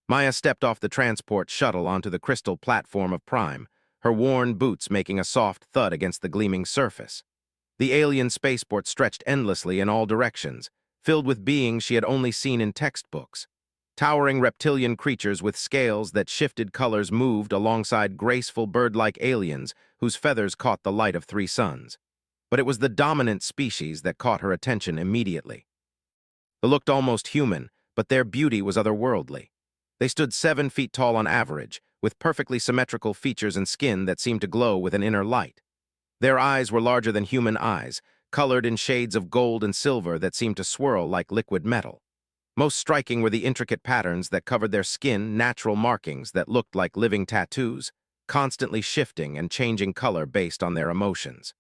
Maya stepped off the transport shuttle onto the crystal platform of Prime, her worn boots making a soft thud against the gleaming surface. The alien spaceport stretched endlessly in all directions, filled with beings she had only seen in textbooks. Towering reptilian creatures with scales that shifted colors moved alongside graceful bird-like aliens whose feathers caught the light of three suns. But it was the dominant species that caught her attention immediately. They looked almost human, but their beauty was otherworldly. They stood 7 feet tall on average, with perfectly symmetrical features and skin that seemed to glow with an inner light. Their eyes were larger than human eyes, colored in shades of gold and silver that seemed to swirl like liquid metal. Most striking were the intricate patterns that covered their skin, natural markings that looked like living tattoos, constantly shifting and changing color based on their emotions.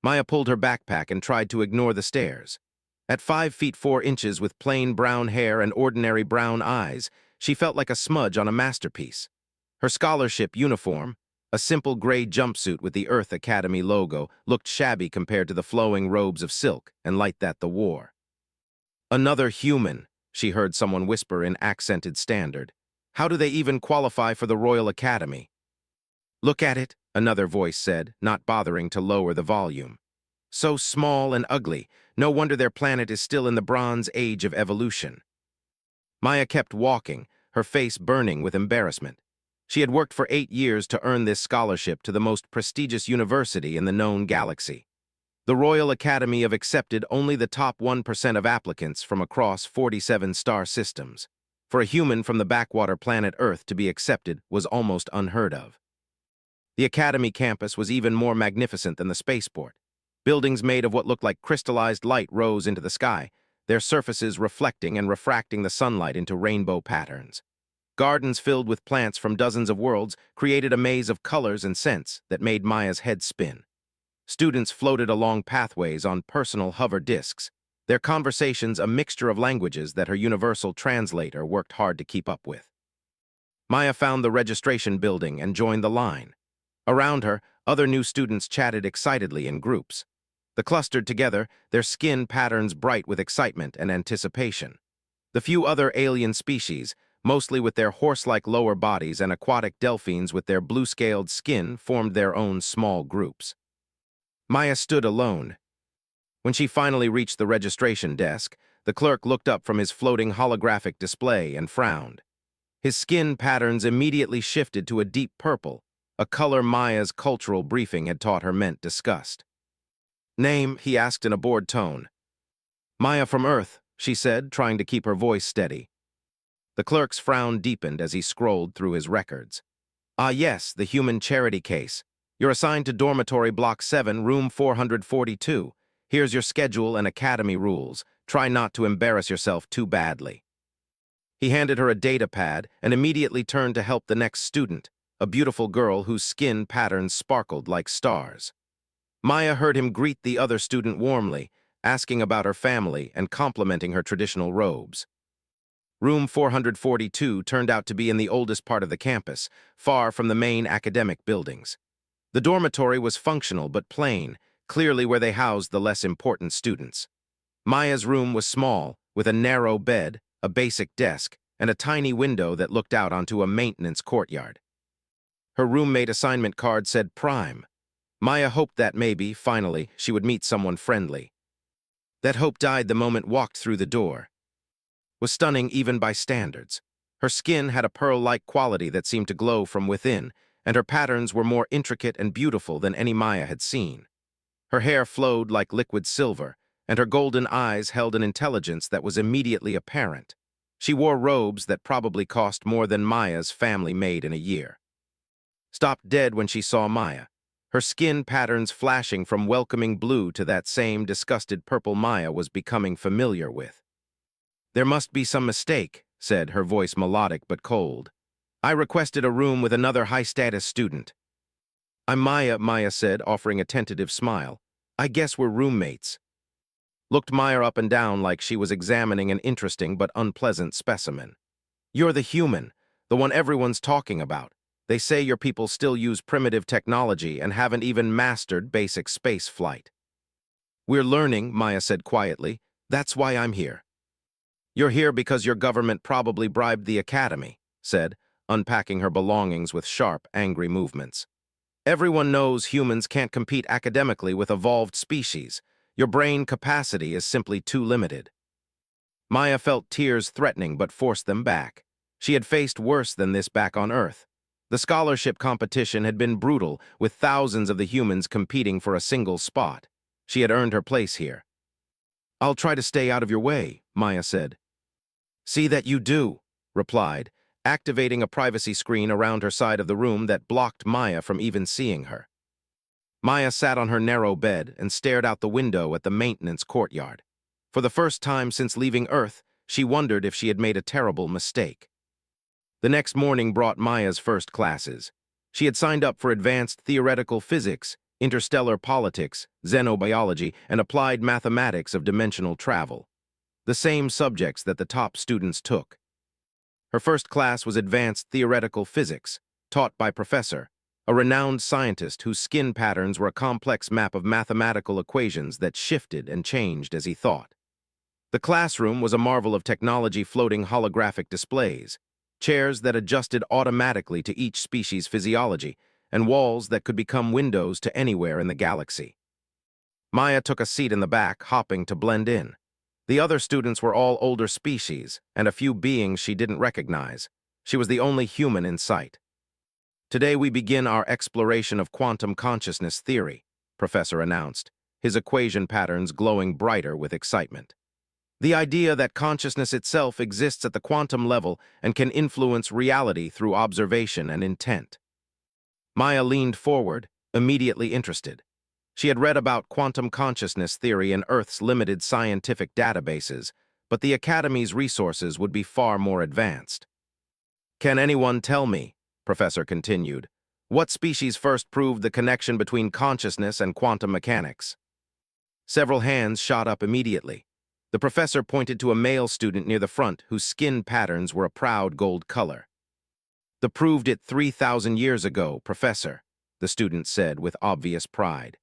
Maya pulled her backpack and tried to ignore the stares. At 5 feet 4 inches with plain brown hair and ordinary brown eyes, she felt like a smudge on a masterpiece. Her scholarship uniform, a simple gray jumpsuit with the Earth Academy logo, looked shabby compared to the flowing robes of silk and light that the wore. "Another human," she heard someone whisper in accented standard. "How do they even qualify for the Royal Academy?" "Look at it," another voice said, not bothering to lower the volume. "So small and ugly. No wonder their planet is still in the Bronze Age of evolution." Maya kept walking, her face burning with embarrassment. She had worked for 8 years to earn this scholarship to the most prestigious university in the known galaxy. The Royal Academy of accepted only the top 1% of applicants from across 47 star systems. For a human from the backwater planet Earth to be accepted was almost unheard of. The Academy campus was even more magnificent than the spaceport. Buildings made of what looked like crystallized light rose into the sky, their surfaces reflecting and refracting the sunlight into rainbow patterns. Gardens filled with plants from dozens of worlds created a maze of colors and scents that made Maya's head spin. Students floated along pathways on personal hover discs, their conversations a mixture of languages that her universal translator worked hard to keep up with. Maya found the registration building and joined the line. Around her, other new students chatted excitedly in groups. They clustered together, their skin patterns bright with excitement and anticipation. The few other alien species, mostly with their horse-like lower bodies and aquatic delphines with their blue-scaled skin, formed their own small groups. Maya stood alone. When she finally reached the registration desk, the clerk looked up from his floating holographic display and frowned. His skin patterns immediately shifted to a deep purple, a color Maya's cultural briefing had taught her meant disgust. "Name?" he asked in a bored tone. "Maya from Earth," she said, trying to keep her voice steady. The clerk's frown deepened as he scrolled through his records. "Ah yes, the human charity case. You're assigned to dormitory block 7, room 442. Here's your schedule and academy rules. Try not to embarrass yourself too badly." He handed her a data pad and immediately turned to help the next student, a beautiful girl whose skin patterns sparkled like stars. Maya heard him greet the other student warmly, asking about her family and complimenting her traditional robes. Room 442 turned out to be in the oldest part of the campus, far from the main academic buildings. The dormitory was functional but plain, clearly where they housed the less important students. Maya's room was small, with a narrow bed, a basic desk, and a tiny window that looked out onto a maintenance courtyard. Her roommate assignment card said Prime. Maya hoped that maybe, finally, she would meet someone friendly. That hope died the moment walked through the door. Was stunning even by standards. Her skin had a pearl-like quality that seemed to glow from within, and her patterns were more intricate and beautiful than any Maya had seen. Her hair flowed like liquid silver, and her golden eyes held an intelligence that was immediately apparent. She wore robes that probably cost more than Maya's family made in a year. Stopped dead when she saw Maya, her skin patterns flashing from welcoming blue to that same disgusted purple Maya was becoming familiar with. "There must be some mistake," said, her voice melodic but cold. "I requested a room with another high-status student." "I'm Maya," Maya said, offering a tentative smile. "I guess we're roommates." Looked Maya up and down like she was examining an interesting but unpleasant specimen. "You're the human, the one everyone's talking about. They say your people still use primitive technology and haven't even mastered basic space flight." "We're learning," Maya said quietly. "That's why I'm here." You're here because your government probably bribed the academy, said, unpacking her belongings with sharp, angry movements. Everyone knows humans can't compete academically with evolved species. Your brain capacity is simply too limited. Maya felt tears threatening but forced them back. She had faced worse than this back on Earth. The scholarship competition had been brutal, with thousands of the humans competing for a single spot. She had earned her place here. I'll try to stay out of your way, Maya said. See that you do, replied, activating a privacy screen around her side of the room that blocked Maya from even seeing her. Maya sat on her narrow bed and stared out the window at the maintenance courtyard. For the first time since leaving Earth, she wondered if she had made a terrible mistake. The next morning brought Maya's first classes. She had signed up for advanced theoretical physics, interstellar politics, xenobiology, and applied mathematics of dimensional travel. The same subjects that the top students took. Her first class was advanced theoretical physics, taught by Professor, a renowned scientist whose skin patterns were a complex map of mathematical equations that shifted and changed as he thought. The classroom was a marvel of technology, floating holographic displays, chairs that adjusted automatically to each species' physiology, and walls that could become windows to anywhere in the galaxy. Maya took a seat in the back, hopping to blend in. The other students were all older species, and a few beings she didn't recognize. She was the only human in sight. Today we begin our exploration of quantum consciousness theory, Professor announced, his equation patterns glowing brighter with excitement. The idea that consciousness itself exists at the quantum level and can influence reality through observation and intent. Maya leaned forward, immediately interested. She had read about quantum consciousness theory in Earth's limited scientific databases, but the Academy's resources would be far more advanced. Can anyone tell me, Professor continued, what species first proved the connection between consciousness and quantum mechanics? Several hands shot up immediately. The professor pointed to a male student near the front whose skin patterns were a proud gold color. "The proved it 3,000 years ago, Professor," the student said with obvious pride.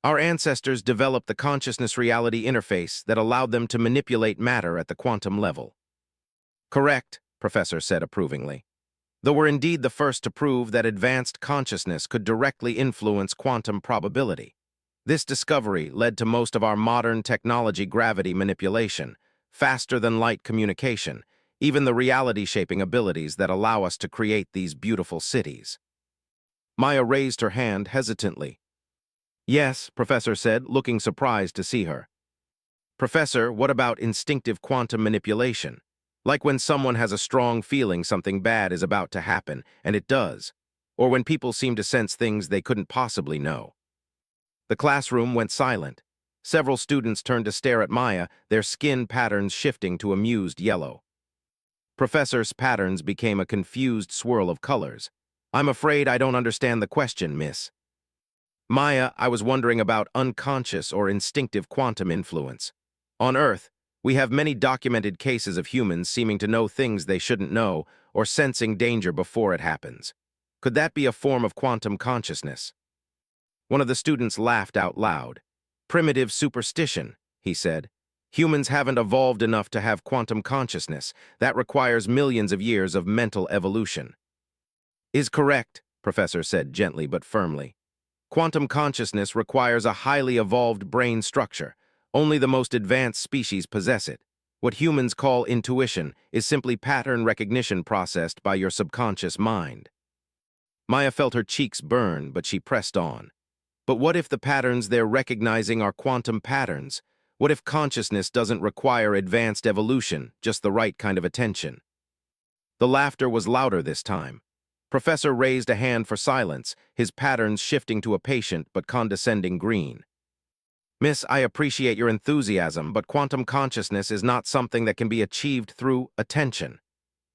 "Our ancestors developed the consciousness-reality interface that allowed them to manipulate matter at the quantum level." "Correct," Professor said approvingly. "Though we're indeed the first to prove that advanced consciousness could directly influence quantum probability. This discovery led to most of our modern technology: gravity manipulation, faster-than-light communication, even the reality-shaping abilities that allow us to create these beautiful cities." Maya raised her hand hesitantly. "Yes," Professor said, looking surprised to see her. "Professor, what about instinctive quantum manipulation? Like when someone has a strong feeling something bad is about to happen, and it does. Or when people seem to sense things they couldn't possibly know." The classroom went silent. Several students turned to stare at Maya, their skin patterns shifting to amused yellow. Professor's patterns became a confused swirl of colors. "I'm afraid I don't understand the question, miss." "Maya, I was wondering about unconscious or instinctive quantum influence. On Earth, we have many documented cases of humans seeming to know things they shouldn't know or sensing danger before it happens. Could that be a form of quantum consciousness?" One of the students laughed out loud. "Primitive superstition," he said. "Humans haven't evolved enough to have quantum consciousness. That requires millions of years of mental evolution." "Is correct," Professor said gently but firmly. "Quantum consciousness requires a highly evolved brain structure. Only the most advanced species possess it. What humans call intuition is simply pattern recognition processed by your subconscious mind." Maya felt her cheeks burn, but she pressed on. "But what if the patterns they're recognizing are quantum patterns? What if consciousness doesn't require advanced evolution, just the right kind of attention?" The laughter was louder this time. Professor raised a hand for silence, his patterns shifting to a patient but condescending green. "Miss, I appreciate your enthusiasm, but quantum consciousness is not something that can be achieved through attention.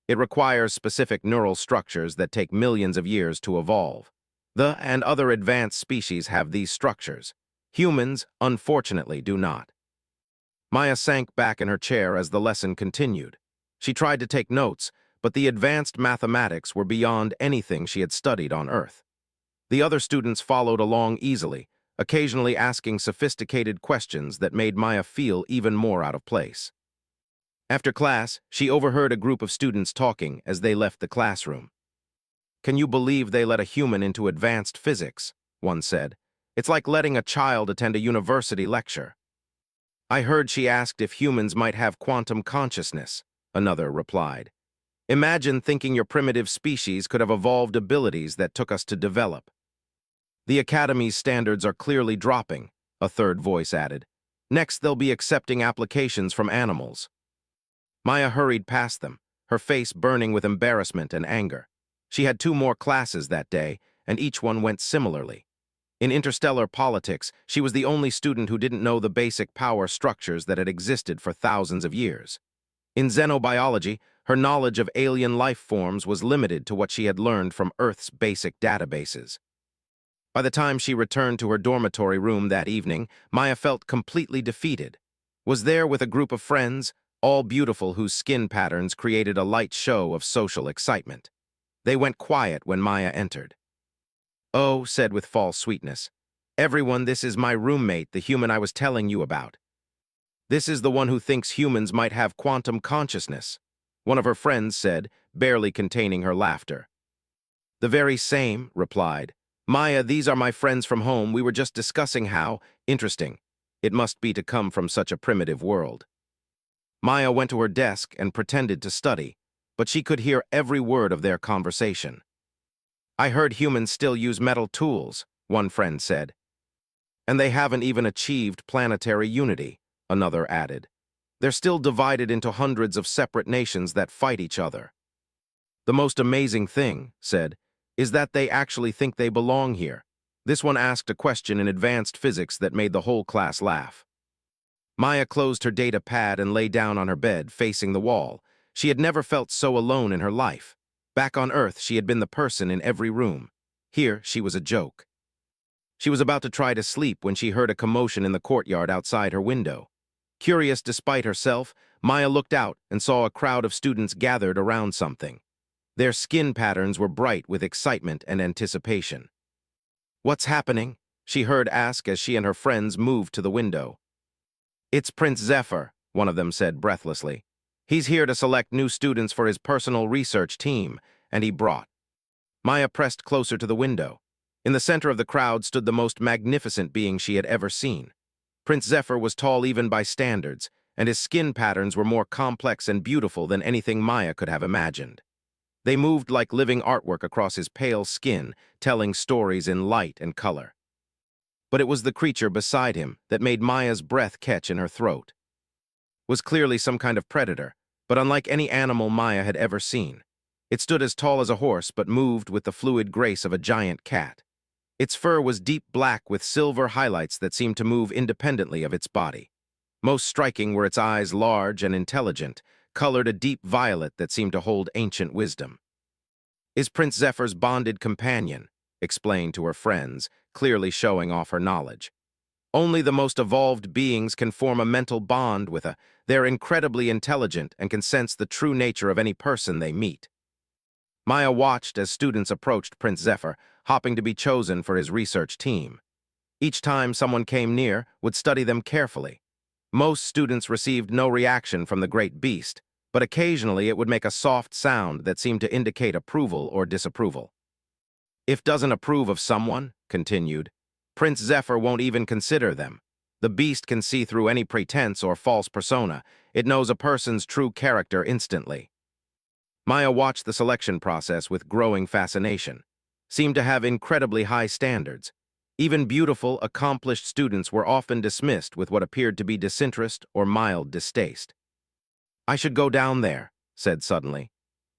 It requires specific neural structures that take millions of years to evolve. The and other advanced species have these structures. Humans, unfortunately, do not." Maya sank back in her chair as the lesson continued. She tried to take notes, but the advanced mathematics were beyond anything she had studied on Earth. The other students followed along easily, occasionally asking sophisticated questions that made Maya feel even more out of place. After class, she overheard a group of students talking as they left the classroom. "Can you believe they let a human into advanced physics?" one said. "It's like letting a child attend a university lecture." "I heard she asked if humans might have quantum consciousness," another replied. "Imagine thinking your primitive species could have evolved abilities that took us to develop." "The Academy's standards are clearly dropping," a third voice added. "Next, they'll be accepting applications from animals." Maya hurried past them, her face burning with embarrassment and anger. She had 2 more classes that day, and each one went similarly. In interstellar politics, she was the only student who didn't know the basic power structures that had existed for thousands of years. In xenobiology, her knowledge of alien life forms was limited to what she had learned from Earth's basic databases. By the time she returned to her dormitory room that evening, Maya felt completely defeated. Was there with a group of friends, all beautiful, whose skin patterns created a light show of social excitement. They went quiet when Maya entered. "Oh," said with false sweetness, "everyone, this is my roommate, the human I was telling you about. This is the one who thinks humans might have quantum consciousness," one of her friends said, barely containing her laughter. "The very same," replied. "Maya, these are my friends from home. We were just discussing how interesting it must be to come from such a primitive world." Maya went to her desk and pretended to study, but she could hear every word of their conversation. "I heard humans still use metal tools," one friend said. "And they haven't even achieved planetary unity," another added. "They're still divided into hundreds of separate nations that fight each other." "The most amazing thing," said, "is that they actually think they belong here." This one asked a question in advanced physics that made the whole class laugh. Maya closed her data pad and lay down on her bed, facing the wall. She had never felt so alone in her life. Back on Earth, she had been the person in every room. Here, she was a joke. She was about to try to sleep when she heard a commotion in the courtyard outside her window. Curious despite herself, Maya looked out and saw a crowd of students gathered around something. Their skin patterns were bright with excitement and anticipation. "What's happening?" she heard ask as she and her friends moved to the window. "It's Prince Zephyr," one of them said breathlessly. "He's here to select new students for his personal research team, and he brought." Maya pressed closer to the window. In the center of the crowd stood the most magnificent being she had ever seen. Prince Zephyr was tall even by standards, and his skin patterns were more complex and beautiful than anything Maya could have imagined. They moved like living artwork across his pale skin, telling stories in light and color. But it was the creature beside him that made Maya's breath catch in her throat. It was clearly some kind of predator, but unlike any animal Maya had ever seen. It stood as tall as a horse but moved with the fluid grace of a giant cat. Its fur was deep black with silver highlights that seemed to move independently of its body. Most striking were its eyes, large and intelligent, colored a deep violet that seemed to hold ancient wisdom. "Is Prince Zephyr's bonded companion," explained to her friends, clearly showing off her knowledge. "Only the most evolved beings can form a mental bond with a. They're incredibly intelligent and can sense the true nature of any person they meet." Maya watched as students approached Prince Zephyr, hoping to be chosen for his research team. Each time someone came near, would study them carefully. Most students received no reaction from the great beast, but occasionally it would make a soft sound that seemed to indicate approval or disapproval. "If doesn't approve of someone," continued, "Prince Zephyr won't even consider them. The beast can see through any pretense or false persona. It knows a person's true character instantly." Maya watched the selection process with growing fascination. Seemed to have incredibly high standards. Even beautiful, accomplished students were often dismissed with what appeared to be disinterest or mild distaste. "I should go down there," said suddenly.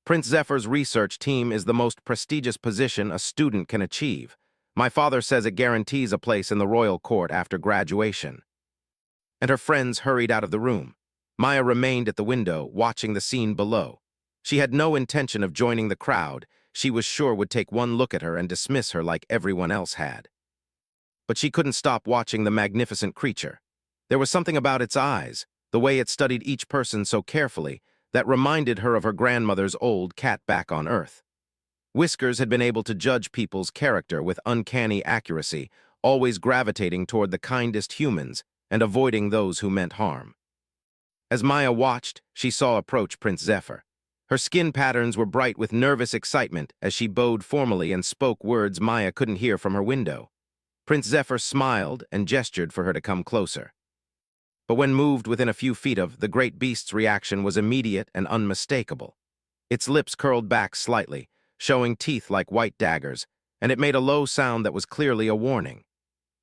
"Prince Zephyr's research team is the most prestigious position a student can achieve. My father says it guarantees a place in the royal court after graduation." And her friends hurried out of the room. Maya remained at the window, watching the scene below. She had no intention of joining the crowd. She was sure would take one look at her and dismiss her like everyone else had. But she couldn't stop watching the magnificent creature. There was something about its eyes, the way it studied each person so carefully, that reminded her of her grandmother's old cat back on Earth. Whiskers had been able to judge people's character with uncanny accuracy, always gravitating toward the kindest humans and avoiding those who meant harm. As Maya watched, she saw approach Prince Zephyr. Her skin patterns were bright with nervous excitement as she bowed formally and spoke words Maya couldn't hear from her window. Prince Zephyr smiled and gestured for her to come closer. But when moved within a few feet of, the great beast's reaction was immediate and unmistakable. Its lips curled back slightly, showing teeth like white daggers, and it made a low sound that was clearly a warning.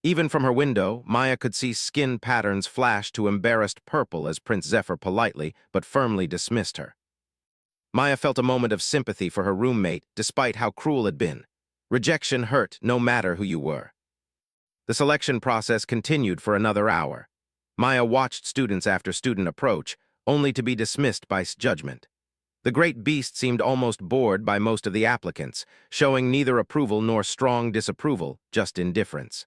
Even from her window, Maya could see skin patterns flash to embarrassed purple as Prince Zephyr politely but firmly dismissed her. Maya felt a moment of sympathy for her roommate, despite how cruel it had been. Rejection hurt no matter who you were. The selection process continued for another hour. Maya watched students after student approach, only to be dismissed by judgment. The great beast seemed almost bored by most of the applicants, showing neither approval nor strong disapproval, just indifference.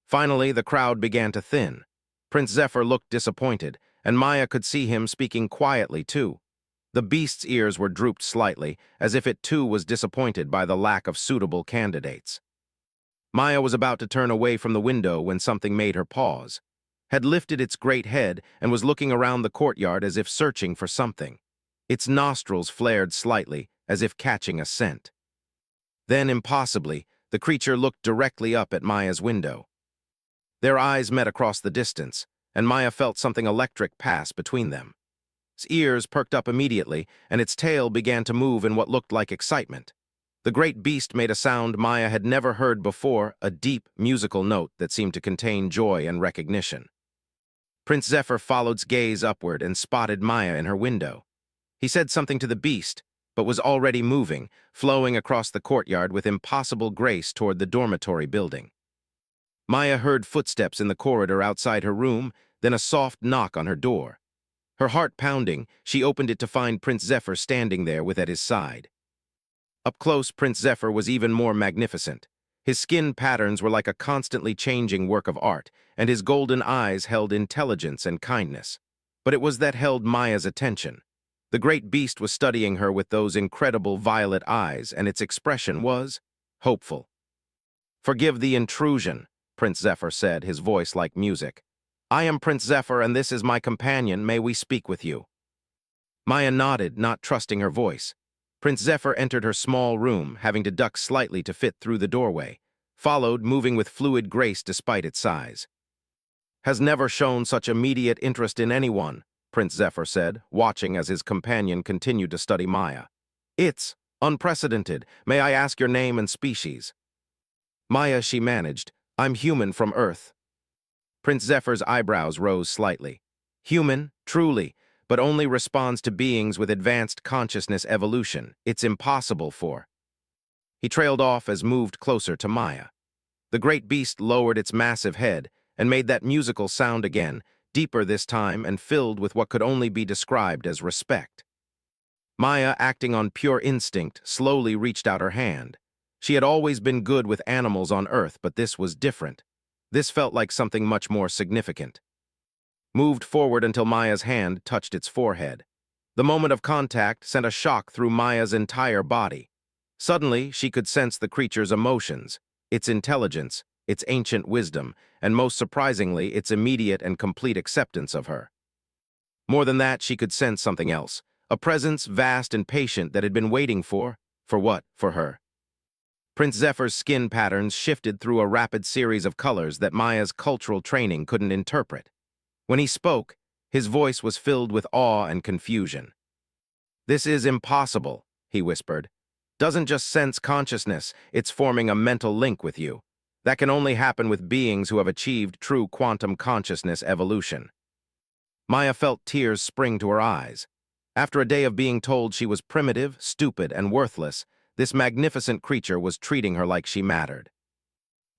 Finally, the crowd began to thin. Prince Zephyr looked disappointed, and Maya could see him speaking quietly, too. The beast's ears were drooped slightly, as if it too was disappointed by the lack of suitable candidates. Maya was about to turn away from the window when something made her pause, had lifted its great head and was looking around the courtyard as if searching for something. Its nostrils flared slightly, as if catching a scent. Then, impossibly, the creature looked directly up at Maya's window. Their eyes met across the distance, and Maya felt something electric pass between them. Its ears perked up immediately, and its tail began to move in what looked like excitement. The great beast made a sound Maya had never heard before, a deep, musical note that seemed to contain joy and recognition. Prince Zephyr followed its gaze upward and spotted Maya in her window. He said something to the beast, but was already moving, flowing across the courtyard with impossible grace toward the dormitory building. Maya heard footsteps in the corridor outside her room, then a soft knock on her door. Her heart pounding, she opened it to find Prince Zephyr standing there at his side. Up close, Prince Zephyr was even more magnificent. His skin patterns were like a constantly changing work of art, and his golden eyes held intelligence and kindness. But it was that held Maya's attention. The great beast was studying her with those incredible violet eyes, and its expression was hopeful. "Forgive the intrusion," Prince Zephyr said, his voice like music. "I am Prince Zephyr, and this is my companion. May we speak with you?" Maya nodded, not trusting her voice. Prince Zephyr entered her small room, having to duck slightly to fit through the doorway, followed, moving with fluid grace despite its size. "Has never shown such immediate interest in anyone," Prince Zephyr said, watching as his companion continued to study Maya. "It's unprecedented. May I ask your name and species?" "Maya," she managed. "I'm human from Earth." Prince Zephyr's eyebrows rose slightly. "Human, truly, but only responds to beings with advanced consciousness evolution. It's impossible for—" He trailed off as moved closer to Maya. The great beast lowered its massive head and made that musical sound again, deeper this time and filled with what could only be described as respect. Maya, acting on pure instinct, slowly reached out her hand. She had always been good with animals on Earth, but this was different. This felt like something much more significant. Moved forward until Maya's hand touched its forehead. The moment of contact sent a shock through Maya's entire body. Suddenly, she could sense the creature's emotions, its intelligence, its ancient wisdom, and most surprisingly, its immediate and complete acceptance of her. More than that, she could sense something else, a presence vast and patient that had been waiting for what? For her. Prince Zephyr's skin patterns shifted through a rapid series of colors that Maya's cultural training couldn't interpret. When he spoke, his voice was filled with awe and confusion. "This is impossible," he whispered. "Doesn't just sense consciousness, it's forming a mental link with you. That can only happen with beings who have achieved true quantum consciousness evolution." Maya felt tears spring to her eyes. After a day of being told she was primitive, stupid, and worthless, this magnificent creature was treating her like she mattered.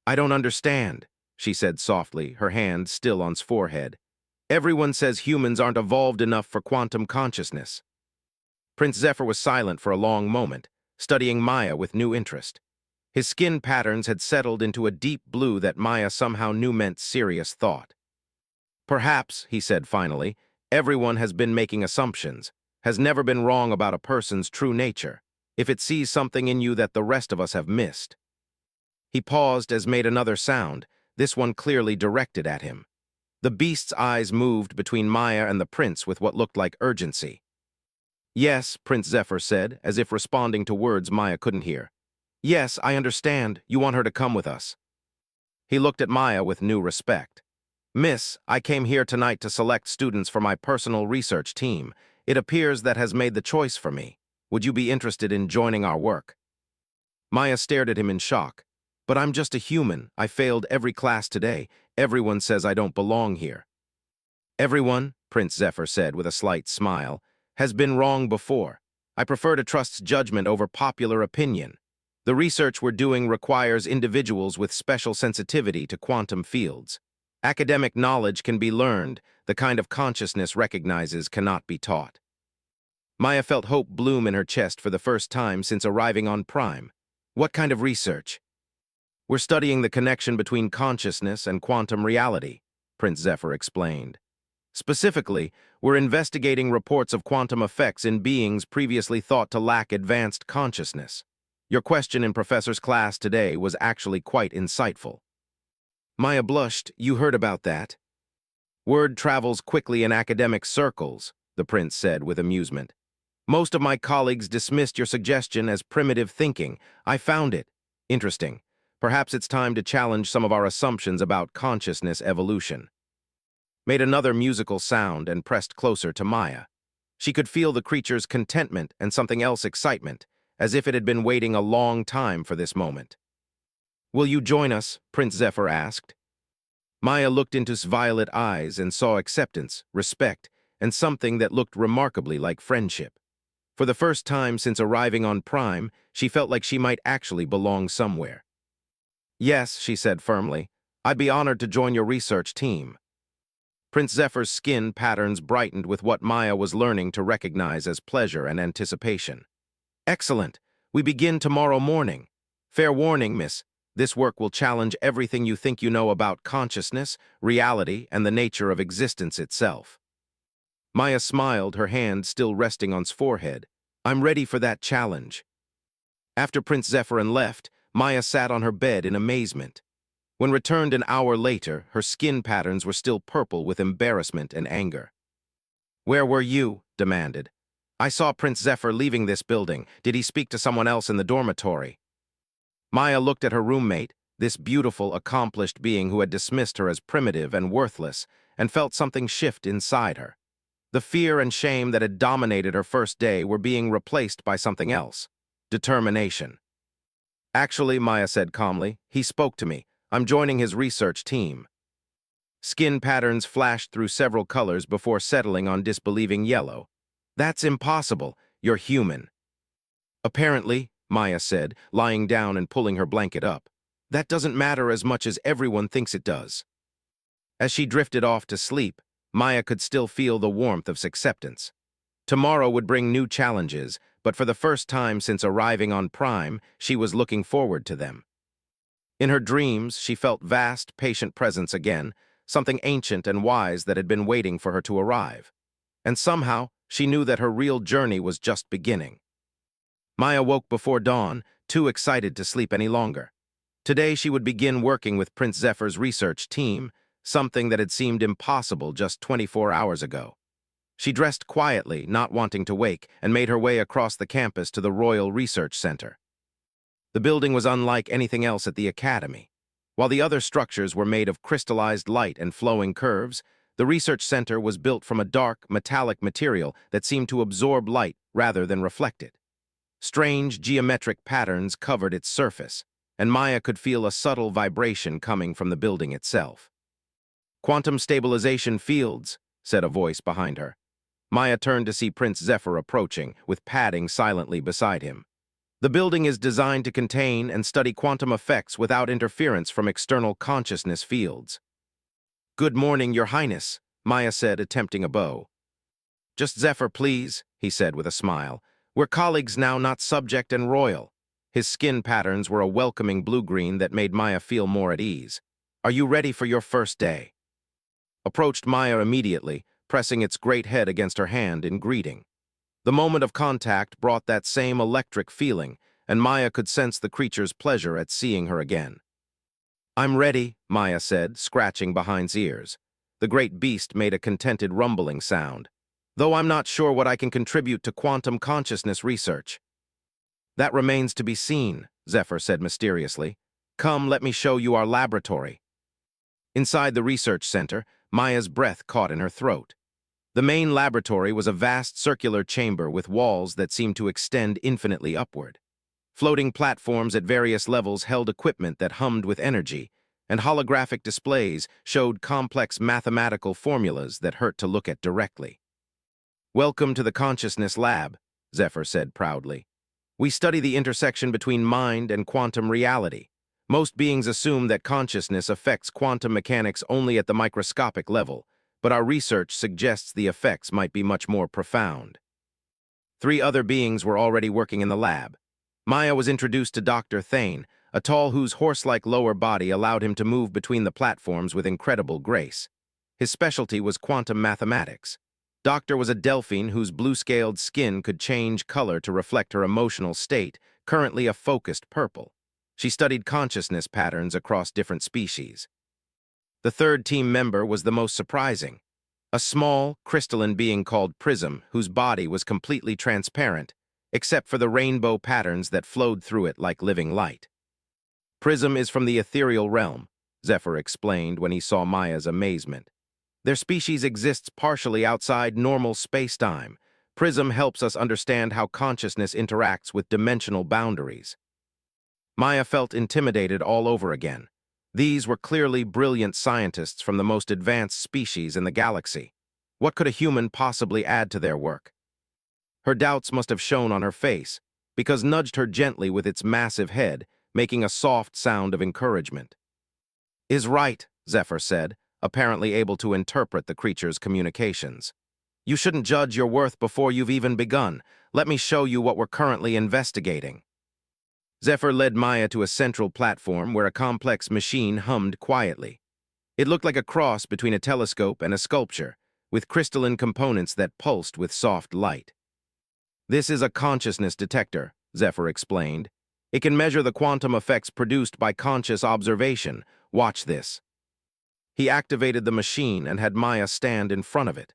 "I don't understand," she said softly, her hand still on his forehead. "Everyone says humans aren't evolved enough for quantum consciousness." Prince Zephyr was silent for a long moment, studying Maya with new interest. His skin patterns had settled into a deep blue that Maya somehow knew meant serious thought. "Perhaps," he said finally, "everyone has been making assumptions, has never been wrong about a person's true nature, if it sees something in you that the rest of us have missed." He paused as made another sound, this one clearly directed at him. The beast's eyes moved between Maya and the prince with what looked like urgency. Yes, Prince Zephyr said, as if responding to words Maya couldn't hear. Yes, I understand. You want her to come with us. He looked at Maya with new respect. Miss, I came here tonight to select students for my personal research team. It appears that has made the choice for me. Would you be interested in joining our work? Maya stared at him in shock. But I'm just a human. I failed every class today. Everyone says I don't belong here. Everyone, Prince Zephyr said with a slight smile, has been wrong before. I prefer to trust judgment over popular opinion. The research we're doing requires individuals with special sensitivity to quantum fields. Academic knowledge can be learned. The kind of consciousness recognizes cannot be taught. Maya felt hope bloom in her chest for the first time since arriving on Prime. What kind of research? We're studying the connection between consciousness and quantum reality, Prince Zephyr explained. Specifically, we're investigating reports of quantum effects in beings previously thought to lack advanced consciousness. Your question in Professor's class today was actually quite insightful. Maya blushed. You heard about that? Word travels quickly in academic circles, the prince said with amusement. Most of my colleagues dismissed your suggestion as primitive thinking. I found it interesting. Perhaps it's time to challenge some of our assumptions about consciousness evolution. Made another musical sound and pressed closer to Maya. She could feel the creature's contentment and something else excitement, as if it had been waiting a long time for this moment. Will you join us? Prince Zephyr asked. Maya looked into his violet eyes and saw acceptance, respect, and something that looked remarkably like friendship. For the first time since arriving on Prime, she felt like she might actually belong somewhere. Yes, she said firmly. I'd be honored to join your research team. Prince Zephyr's skin patterns brightened with what Maya was learning to recognize as pleasure and anticipation. Excellent. We begin tomorrow morning. Fair warning, miss. This work will challenge everything you think you know about consciousness, reality, and the nature of existence itself. Maya smiled, her hand still resting on his forehead. I'm ready for that challenge. After Prince Zephyr left, Maya sat on her bed in amazement. When returned an hour later, her skin patterns were still purple with embarrassment and anger. Where were you? Demanded. I saw Prince Zephyr leaving this building. Did he speak to someone else in the dormitory? Maya looked at her roommate, this beautiful, accomplished being who had dismissed her as primitive and worthless, and felt something shift inside her. The fear and shame that had dominated her first day were being replaced by something else. Determination. Actually, Maya said calmly, he spoke to me. I'm joining his research team. Skin patterns flashed through several colors before settling on disbelieving yellow. That's impossible. You're human. Apparently, Maya said, lying down and pulling her blanket up. That doesn't matter as much as everyone thinks it does. As she drifted off to sleep, Maya could still feel the warmth of acceptance. Tomorrow would bring new challenges, but for the first time since arriving on Prime, she was looking forward to them. In her dreams, she felt vast, patient presence again, something ancient and wise that had been waiting for her to arrive. And somehow, she knew that her real journey was just beginning. Maya woke before dawn, too excited to sleep any longer. Today she would begin working with Prince Zephyr's research team, something that had seemed impossible just 24 hours ago. She dressed quietly, not wanting to wake, and made her way across the campus to the Royal Research Center. The building was unlike anything else at the academy. While the other structures were made of crystallized light and flowing curves, the research center was built from a dark, metallic material that seemed to absorb light rather than reflect it. Strange geometric patterns covered its surface, and Maya could feel a subtle vibration coming from the building itself. Quantum stabilization fields, said a voice behind her. Maya turned to see Prince Zephyr approaching, with padding silently beside him. The building is designed to contain and study quantum effects without interference from external consciousness fields. Good morning, Your Highness, Maya said, attempting a bow. Just Zephyr, please, he said with a smile. We're colleagues now, not subject and royal. His skin patterns were a welcoming blue-green that made Maya feel more at ease. Are you ready for your first day? Approached Maya immediately, pressing its great head against her hand in greeting. The moment of contact brought that same electric feeling, and Maya could sense the creature's pleasure at seeing her again. I'm ready, Maya said, scratching behind his ears. The great beast made a contented rumbling sound. Though I'm not sure what I can contribute to quantum consciousness research. That remains to be seen, Zephyr said mysteriously. Come, let me show you our laboratory. Inside the research center, Maya's breath caught in her throat. The main laboratory was a vast circular chamber with walls that seemed to extend infinitely upward. Floating platforms at various levels held equipment that hummed with energy, and holographic displays showed complex mathematical formulas that hurt to look at directly. Welcome to the Consciousness Lab, Zephyr said proudly. We study the intersection between mind and quantum reality. Most beings assume that consciousness affects quantum mechanics only at the microscopic level, but our research suggests the effects might be much more profound. 3 other beings were already working in the lab. Maya was introduced to Dr. Thane, a tall whose horse-like lower body allowed him to move between the platforms with incredible grace. His specialty was quantum mathematics. Doctor was a delphine whose blue-scaled skin could change color to reflect her emotional state, currently a focused purple. She studied consciousness patterns across different species. The third team member was the most surprising. A small, crystalline being called Prism, whose body was completely transparent, except for the rainbow patterns that flowed through it like living light. Prism is from the ethereal realm, Zephyr explained when he saw Maya's amazement. Their species exists partially outside normal space-time. Prism helps us understand how consciousness interacts with dimensional boundaries. Maya felt intimidated all over again. These were clearly brilliant scientists from the most advanced species in the galaxy. What could a human possibly add to their work? Her doubts must have shown on her face, because nudged her gently with its massive head, making a soft sound of encouragement. Is right, Zephyr said, apparently able to interpret the creature's communications. You shouldn't judge your worth before you've even begun. Let me show you what we're currently investigating. Zephyr led Maya to a central platform where a complex machine hummed quietly. It looked like a cross between a telescope and a sculpture, with crystalline components that pulsed with soft light. This is a consciousness detector, Zephyr explained. It can measure the quantum effects produced by conscious observation. Watch this. He activated the machine and had Maya stand in front of it.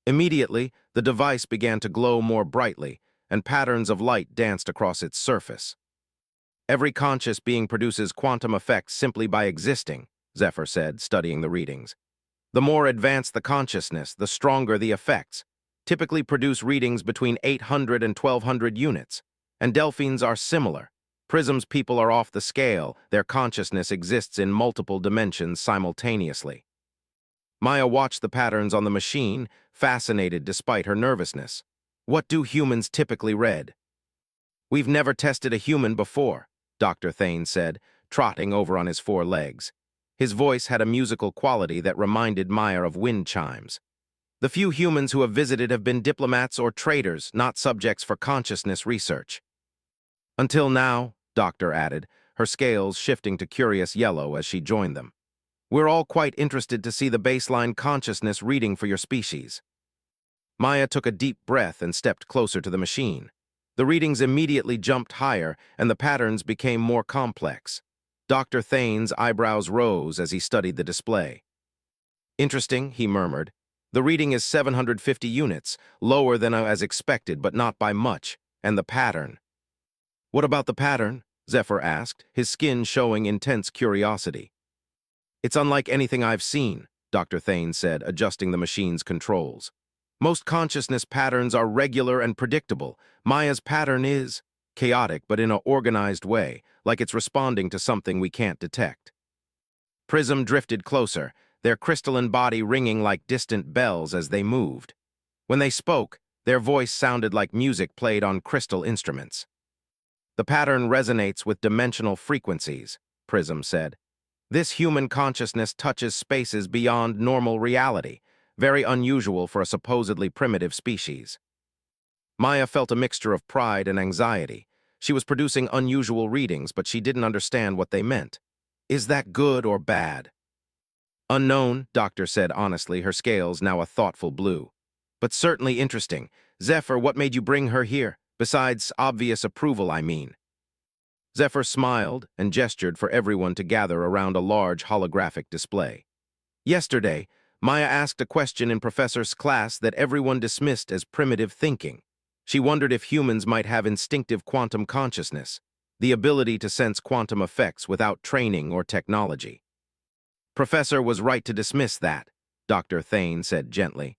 Immediately, the device began to glow more brightly, and patterns of light danced across its surface. Every conscious being produces quantum effects simply by existing, Zephyr said, studying the readings. The more advanced the consciousness, the stronger the effects. Typically produce readings between 800 and 1200 units, and delphines are similar. Prism's people are off the scale. Their consciousness exists in multiple dimensions simultaneously. Maya watched the patterns on the machine, fascinated despite her nervousness. What do humans typically read? We've never tested a human before, Dr. Thane said, trotting over on his 4 legs. His voice had a musical quality that reminded Maya of wind chimes. The few humans who have visited have been diplomats or traders, not subjects for consciousness research. Until now, Doctor added, her scales shifting to curious yellow as she joined them. We're all quite interested to see the baseline consciousness reading for your species. Maya took a deep breath and stepped closer to the machine. The readings immediately jumped higher, and the patterns became more complex. Dr. Thane's eyebrows rose as he studied the display. Interesting, he murmured. The reading is 750 units, lower than as expected, but not by much. And the pattern. What about the pattern? Zephyr asked, his skin showing intense curiosity. It's unlike anything I've seen, Dr. Thane said, adjusting the machine's controls. Most consciousness patterns are regular and predictable. Maya's pattern is chaotic, but in an organized way, like it's responding to something we can't detect. Prism drifted closer, their crystalline body ringing like distant bells as they moved. When they spoke, their voice sounded like music played on crystal instruments. The pattern resonates with dimensional frequencies, Prism said. This human consciousness touches spaces beyond normal reality, very unusual for a supposedly primitive species. Maya felt a mixture of pride and anxiety. She was producing unusual readings, but she didn't understand what they meant. Is that good or bad? Unknown, Doctor said honestly, her scales now a thoughtful blue. But certainly interesting. Zephyr, what made you bring her here? Besides obvious approval, I mean. Zephyr smiled and gestured for everyone to gather around a large holographic display. Yesterday, Maya asked a question in Professor's class that everyone dismissed as primitive thinking. She wondered if humans might have instinctive quantum consciousness, the ability to sense quantum effects without training or technology. Professor was right to dismiss that, Dr. Thane said gently.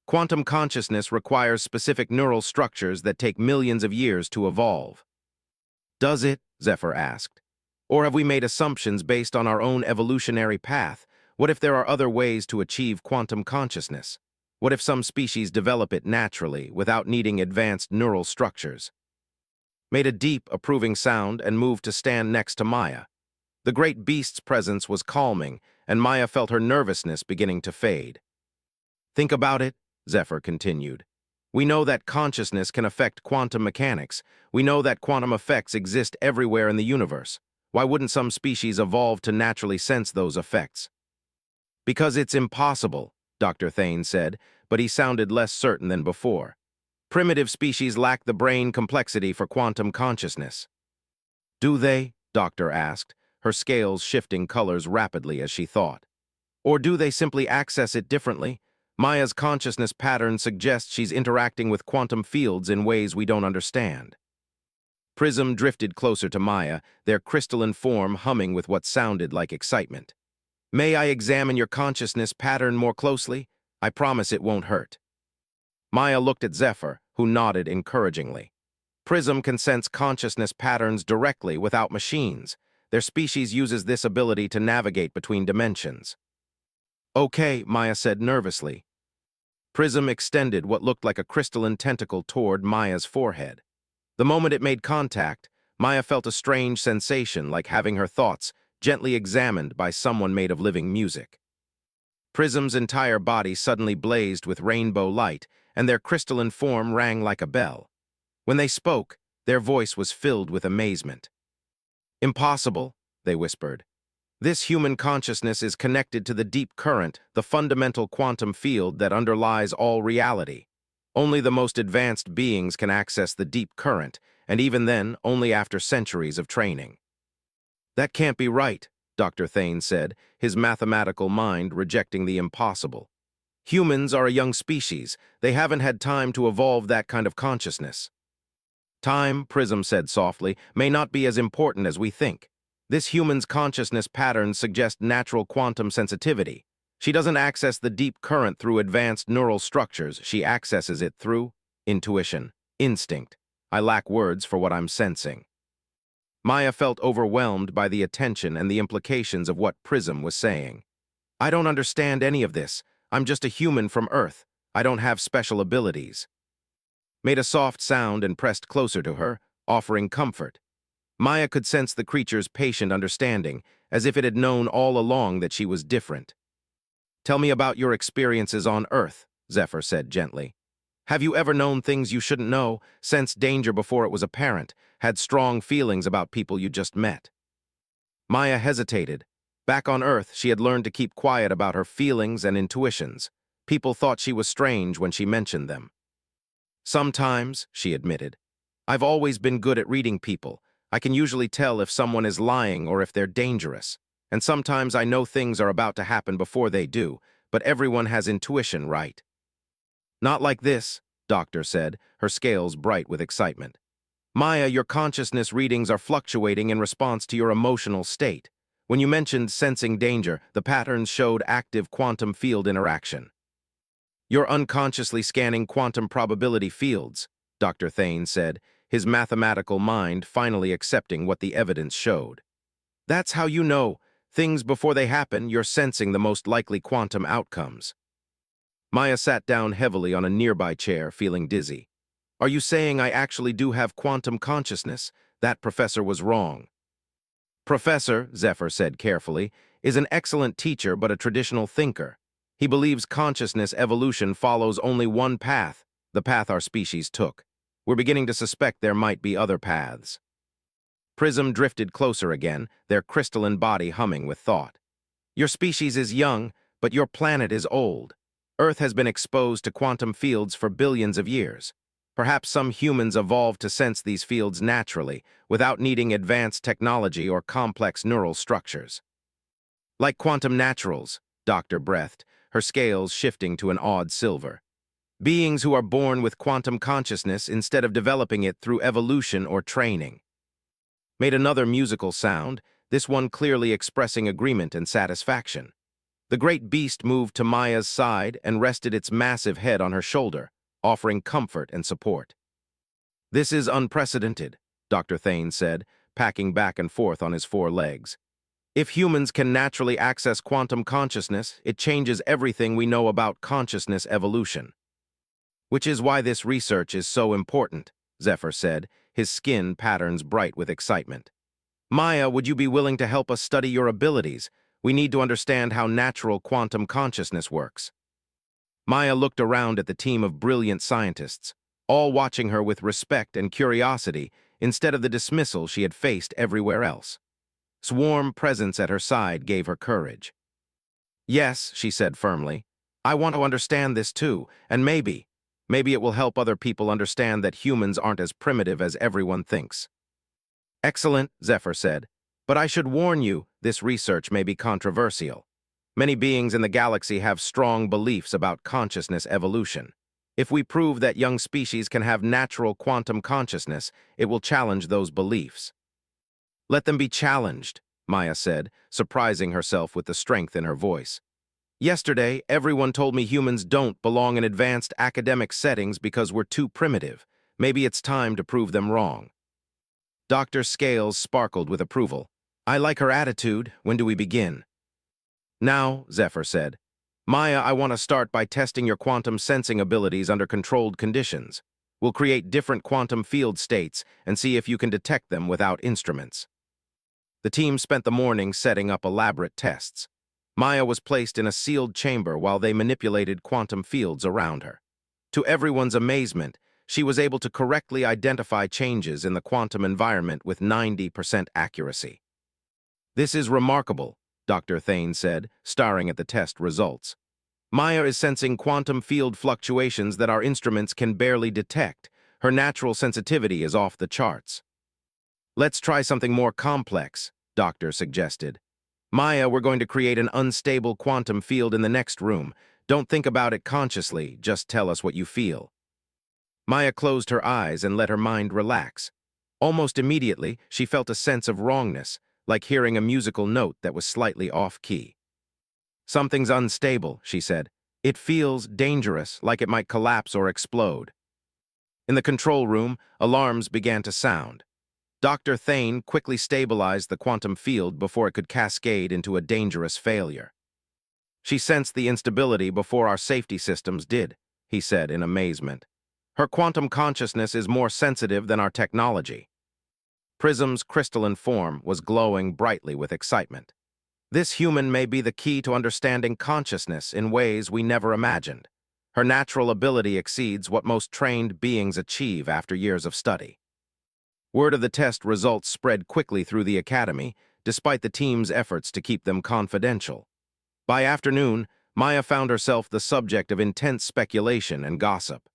Quantum consciousness requires specific neural structures that take millions of years to evolve. Does it? Zephyr asked. Or have we made assumptions based on our own evolutionary path? What if there are other ways to achieve quantum consciousness? What if some species develop it naturally, without needing advanced neural structures? Made a deep, approving sound and moved to stand next to Maya. The great beast's presence was calming, and Maya felt her nervousness beginning to fade. Think about it, Zephyr continued. We know that consciousness can affect quantum mechanics. We know that quantum effects exist everywhere in the universe. Why wouldn't some species evolve to naturally sense those effects? Because it's impossible, Dr. Thane said, but he sounded less certain than before. Primitive species lack the brain complexity for quantum consciousness. Do they? Doctor asked, her scales shifting colors rapidly as she thought. Or do they simply access it differently? Maya's consciousness pattern suggests she's interacting with quantum fields in ways we don't understand. Prism drifted closer to Maya, their crystalline form humming with what sounded like excitement. May I examine your consciousness pattern more closely? I promise it won't hurt. Maya looked at Zephyr, who nodded encouragingly. Prism can sense consciousness patterns directly without machines. Their species uses this ability to navigate between dimensions. Okay, Maya said nervously. Prism extended what looked like a crystalline tentacle toward Maya's forehead. The moment it made contact, Maya felt a strange sensation like having her thoughts gently examined by someone made of living music. Prism's entire body suddenly blazed with rainbow light, and their crystalline form rang like a bell. When they spoke, their voice was filled with amazement. Impossible, they whispered. This human consciousness is connected to the deep current, the fundamental quantum field that underlies all reality. Only the most advanced beings can access the deep current, and even then, only after centuries of training. That can't be right, Dr. Thane said, his mathematical mind rejecting the impossible. Humans are a young species. They haven't had time to evolve that kind of consciousness. Time, Prism said softly, may not be as important as we think. This human's consciousness patterns suggest natural quantum sensitivity. She doesn't access the deep current through advanced neural structures. She accesses it through intuition, instinct. I lack words for what I'm sensing. Maya felt overwhelmed by the attention and the implications of what Prism was saying. I don't understand any of this. I'm just a human from Earth. I don't have special abilities. Made a soft sound and pressed closer to her, offering comfort. Maya could sense the creature's patient understanding, as if it had known all along that she was different. Tell me about your experiences on Earth, Zephyr said gently. Have you ever known things you shouldn't know, sensed danger before it was apparent, had strong feelings about people you just met? Maya hesitated. Back on Earth, she had learned to keep quiet about her feelings and intuitions. People thought she was strange when she mentioned them. Sometimes, she admitted. I've always been good at reading people. I can usually tell if someone is lying or if they're dangerous. And sometimes I know things are about to happen before they do, but everyone has intuition, right? Not like this, Doctor said, her scales bright with excitement. Maya, your consciousness readings are fluctuating in response to your emotional state. When you mentioned sensing danger, the patterns showed active quantum field interaction. You're unconsciously scanning quantum probability fields, Dr. Thane said, his mathematical mind finally accepting what the evidence showed. That's how you know. Things before they happen, you're sensing the most likely quantum outcomes. Maya sat down heavily on a nearby chair, feeling dizzy. Are you saying I actually do have quantum consciousness? That professor was wrong. Professor, Zephyr said carefully, is an excellent teacher but a traditional thinker. He believes consciousness evolution follows only one path, the path our species took. We're beginning to suspect there might be other paths. Prism drifted closer again, their crystalline body humming with thought. Your species is young, but your planet is old. Earth has been exposed to quantum fields for billions of years. Perhaps some humans evolved to sense these fields naturally, without needing advanced technology or complex neural structures. Like quantum naturals, Doctor breathed, her scales shifting to an odd silver. Beings who are born with quantum consciousness instead of developing it through evolution or training. Made another musical sound, this one clearly expressing agreement and satisfaction. The great beast moved to Maya's side and rested its massive head on her shoulder, offering comfort and support. "This is unprecedented," Dr. Thane said, packing back and forth on his four legs. "If humans can naturally access quantum consciousness, it changes everything we know about consciousness evolution. Which is why this research is so important," Zephyr said, his skin patterns bright with excitement. "Maya, would you be willing to help us study your abilities? We need to understand how natural quantum consciousness works." Maya looked around at the team of brilliant scientists, all watching her with respect and curiosity instead of the dismissal she had faced everywhere else. Warm presence at her side gave her courage. "Yes," she said firmly, "I want to understand this too, and maybe it will help other people understand that humans aren't as primitive as everyone thinks." "Excellent," Zephyr said, "but I should warn you, this research may be controversial. Many beings in the galaxy have strong beliefs about consciousness evolution. If we prove that young species can have natural quantum consciousness, it will challenge those beliefs." "Let them be challenged," Maya said, surprising herself with the strength in her voice. "Yesterday, everyone told me humans don't belong in advanced academic settings because we're too primitive. Maybe it's time to prove them wrong." Dr. Scales sparkled with approval. "I like her attitude. When do we begin?" "Now," Zephyr said. "Maya, I want to start by testing your quantum sensing abilities under controlled conditions. We'll create different quantum field states and see if you can detect them without instruments." The team spent the morning setting up elaborate tests. Maya was placed in a sealed chamber while they manipulated quantum fields around her. To everyone's amazement, she was able to correctly identify changes in the quantum environment with 90% accuracy. "This is remarkable," Dr. Thane said, staring at the test results. "Maya is sensing quantum field fluctuations that our instruments can barely detect. Her natural sensitivity is off the charts." "Let's try something more complex," Doctor suggested. "Maya, we're going to create an unstable quantum field in the next room. Don't think about it consciously, just tell us what you feel." Maya closed her eyes and let her mind relax. Almost immediately, she felt a sense of wrongness, like hearing a musical note that was slightly off-key. "Something's unstable," she said. "It feels dangerous, like it might collapse or explode." In the control room, alarms began to sound. Dr. Thane quickly stabilized the quantum field before it could cascade into a dangerous failure. "She sensed the instability before our safety systems did," he said in amazement. "Her quantum consciousness is more sensitive than our technology." Prism's crystalline form was glowing brightly with excitement. "This human may be the key to understanding consciousness in ways we never imagined. Her natural ability exceeds what most trained beings achieve after years of study." Word of the test results spread quickly through the academy, despite the team's efforts to keep them confidential. By afternoon, Maya found herself the subject of intense speculation and gossip.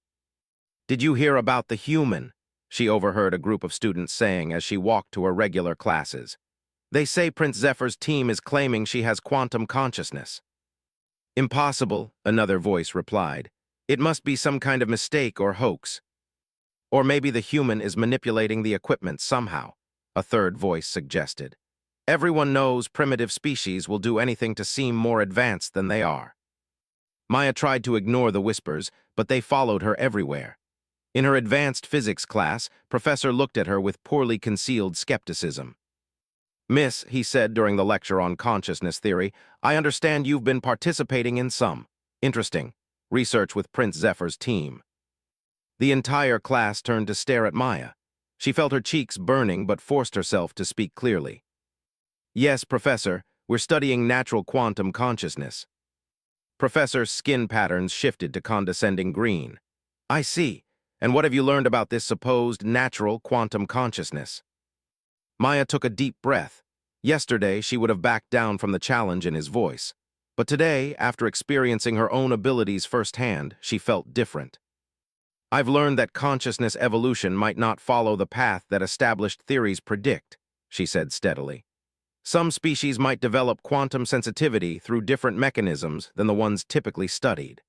"Did you hear about the human?" she overheard a group of students saying as she walked to her regular classes. "They say Prince Zephyr's team is claiming she has quantum consciousness." "Impossible," another voice replied. "It must be some kind of mistake or hoax. Or maybe the human is manipulating the equipment somehow," a third voice suggested. "Everyone knows primitive species will do anything to seem more advanced than they are." Maya tried to ignore the whispers, but they followed her everywhere. In her advanced physics class, Professor looked at her with poorly concealed skepticism. "Miss," he said during the lecture on consciousness theory, "I understand you've been participating in some interesting research with Prince Zephyr's team." The entire class turned to stare at Maya. She felt her cheeks burning but forced herself to speak clearly. "Yes, Professor, we're studying natural quantum consciousness." Professor's skin patterns shifted to condescending green. "I see. And what have you learned about this supposed natural quantum consciousness?" Maya took a deep breath. Yesterday, she would have backed down from the challenge in his voice. But today, after experiencing her own abilities firsthand, she felt different. "I've learned that consciousness evolution might not follow the path that established theories predict," she said steadily. Some species might develop quantum sensitivity through different mechanisms than the ones typically studied.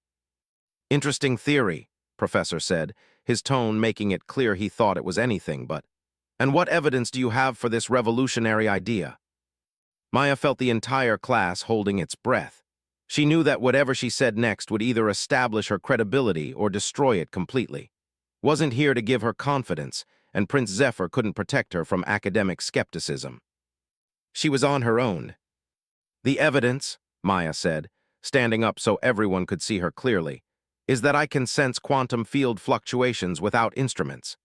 Interesting theory, Professor said, his tone making it clear he thought it was anything but. And what evidence do you have for this revolutionary idea? Maya felt the entire class holding its breath. She knew that whatever she said next would either establish her credibility or destroy it completely. Wasn't here to give her confidence, and Prince Zephyr couldn't protect her from academic skepticism. She was on her own. The evidence, Maya said, standing up so everyone could see her clearly, is that I can sense quantum field fluctuations without instruments.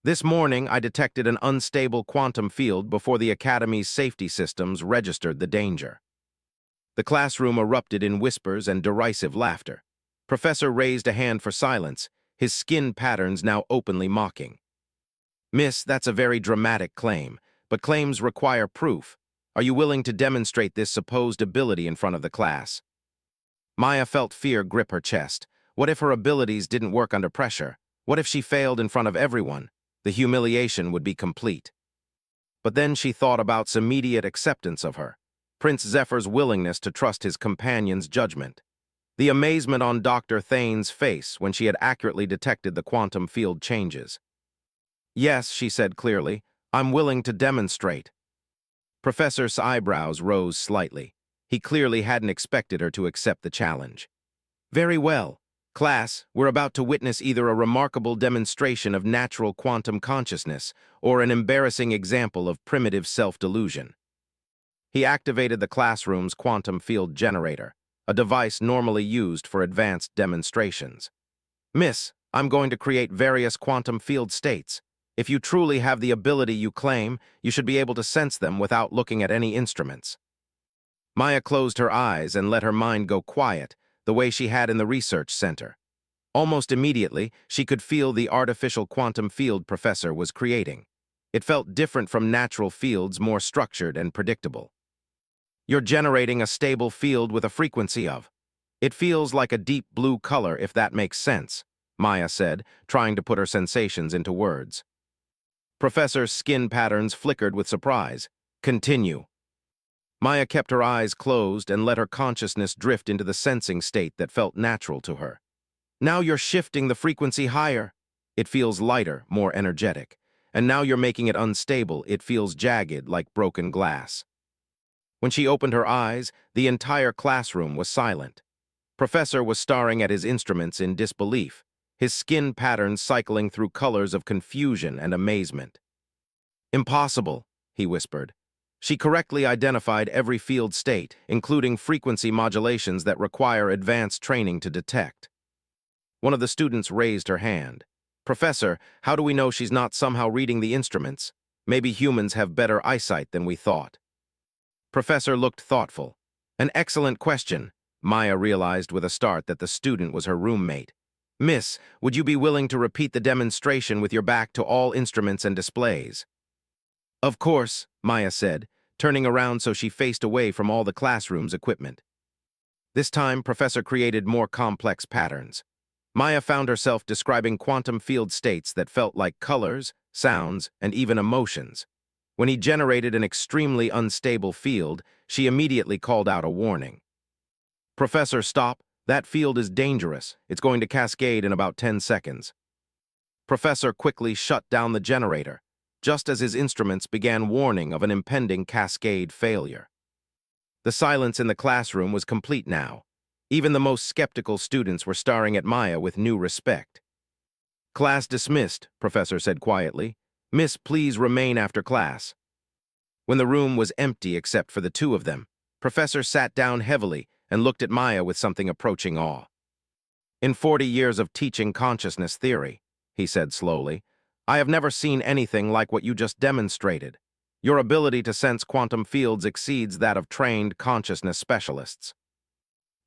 This morning, I detected an unstable quantum field before the Academy's safety systems registered the danger. The classroom erupted in whispers and derisive laughter. Professor raised a hand for silence, his skin patterns now openly mocking. Miss, that's a very dramatic claim, but claims require proof. Are you willing to demonstrate this supposed ability in front of the class? Maya felt fear grip her chest. What if her abilities didn't work under pressure? What if she failed in front of everyone? The humiliation would be complete. But then she thought about some immediate acceptance of her, Prince Zephyr's willingness to trust his companion's judgment, the amazement on Dr. Thane's face when she had accurately detected the quantum field changes. Yes, she said clearly, I'm willing to demonstrate. Professor's eyebrows rose slightly. He clearly hadn't expected her to accept the challenge. Very well. Class, we're about to witness either a remarkable demonstration of natural quantum consciousness or an embarrassing example of primitive self-delusion. He activated the classroom's quantum field generator, a device normally used for advanced demonstrations. Miss, I'm going to create various quantum field states. If you truly have the ability you claim, you should be able to sense them without looking at any instruments. Maya closed her eyes and let her mind go quiet, the way she had in the research center. Almost immediately, she could feel the artificial quantum field Professor was creating. It felt different from natural fields, more structured and predictable. You're generating a stable field with a frequency of. It feels like a deep blue color, if that makes sense, Maya said, trying to put her sensations into words. Professor's skin patterns flickered with surprise. Continue. Maya kept her eyes closed and let her consciousness drift into the sensing state that felt natural to her. Now you're shifting the frequency higher. It feels lighter, more energetic. And now you're making it unstable. It feels jagged, like broken glass. When she opened her eyes, the entire classroom was silent. Professor was staring at his instruments in disbelief, his skin patterns cycling through colors of confusion and amazement. Impossible, he whispered. She correctly identified every field state, including frequency modulations that require advanced training to detect. One of the students raised her hand. Professor, how do we know she's not somehow reading the instruments? Maybe humans have better eyesight than we thought. Professor looked thoughtful. An excellent question. Maya realized with a start that the student was her roommate. Miss, would you be willing to repeat the demonstration with your back to all instruments and displays? Of course, Maya said, turning around so she faced away from all the classroom's equipment. This time, Professor created more complex patterns. Maya found herself describing quantum field states that felt like colors, sounds, and even emotions. When he generated an extremely unstable field, she immediately called out a warning. Professor, stop. That field is dangerous. It's going to cascade in about 10 seconds. Professor quickly shut down the generator, just as his instruments began warning of an impending cascade failure. The silence in the classroom was complete now. Even the most skeptical students were staring at Maya with new respect. Class dismissed, Professor said quietly. Miss, please remain after class. When the room was empty except for the two of them, Professor sat down heavily and looked at Maya with something approaching awe. In 40 years of teaching consciousness theory, he said slowly, I have never seen anything like what you just demonstrated. Your ability to sense quantum fields exceeds that of trained consciousness specialists.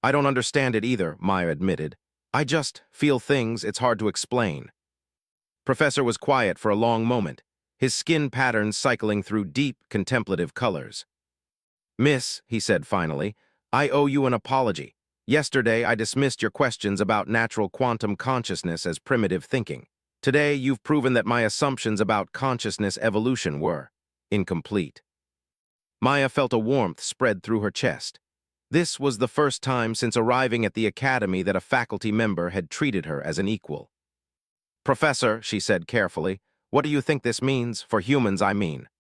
I don't understand it either, Maya admitted. I just feel things it's hard to explain. Professor was quiet for a long moment, his skin patterns cycling through deep, contemplative colors. Miss, he said finally, I owe you an apology. Yesterday, I dismissed your questions about natural quantum consciousness as primitive thinking. Today, you've proven that my assumptions about consciousness evolution were incomplete. Maya felt a warmth spread through her chest. This was the first time since arriving at the academy that a faculty member had treated her as an equal. "Professor," she said carefully, "what do you think this means? For humans, I mean."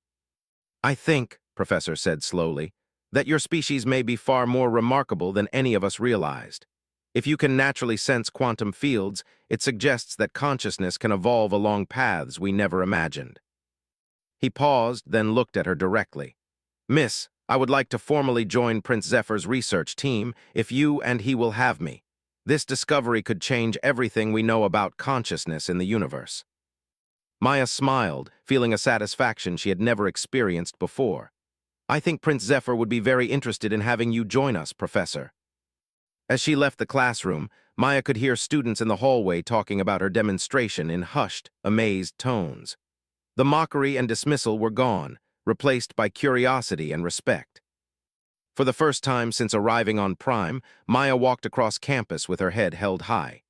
"I think," Professor said slowly, "that your species may be far more remarkable than any of us realized. If you can naturally sense quantum fields, it suggests that consciousness can evolve along paths we never imagined." He paused, then looked at her directly. "Miss, I would like to formally join Prince Zephyr's research team if you and he will have me. This discovery could change everything we know about consciousness in the universe." Maya smiled, feeling a satisfaction she had never experienced before. "I think Prince Zephyr would be very interested in having you join us, Professor." As she left the classroom, Maya could hear students in the hallway talking about her demonstration in hushed, amazed tones. The mockery and dismissal were gone, replaced by curiosity and respect. For the first time since arriving on Prime, Maya walked across campus with her head held high.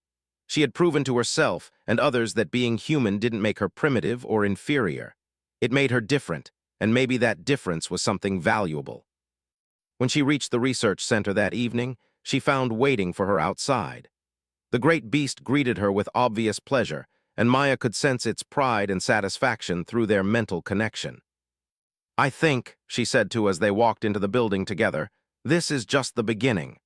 She had proven to herself and others that being human didn't make her primitive or inferior. It made her different, and maybe that difference was something valuable. When she reached the research center that evening, she found waiting for her outside. The great beast greeted her with obvious pleasure, and Maya could sense its pride and satisfaction through their mental connection. "I think," she said to as they walked into the building together, "this is just the beginning."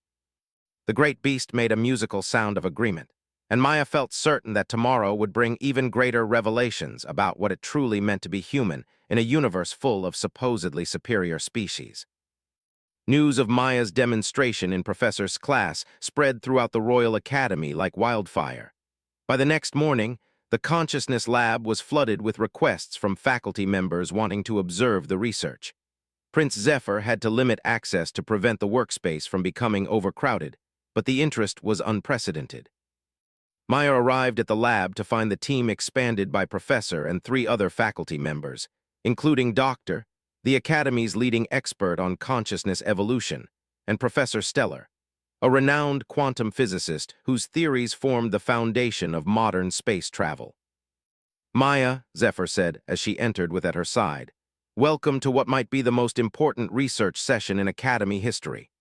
The great beast made a musical sound of agreement, and Maya felt certain that tomorrow would bring even greater revelations about what it truly meant to be human in a universe full of supposedly superior species. News of Maya's demonstration in Professor's class spread throughout the Royal Academy like wildfire. By the next morning, the Consciousness Lab was flooded with requests from faculty members wanting to observe the research. Prince Zephyr had to limit access to prevent the workspace from becoming overcrowded, but the interest was unprecedented. Maya arrived at the lab to find the team expanded by Professor and 3 other faculty members, including Dr., the Academy's leading expert on consciousness evolution, and Professor Stellar, a renowned quantum physicist whose theories formed the foundation of modern space travel. "Maya," Zephyr said as she entered with at her side, "welcome to what might be the most important research session in Academy history."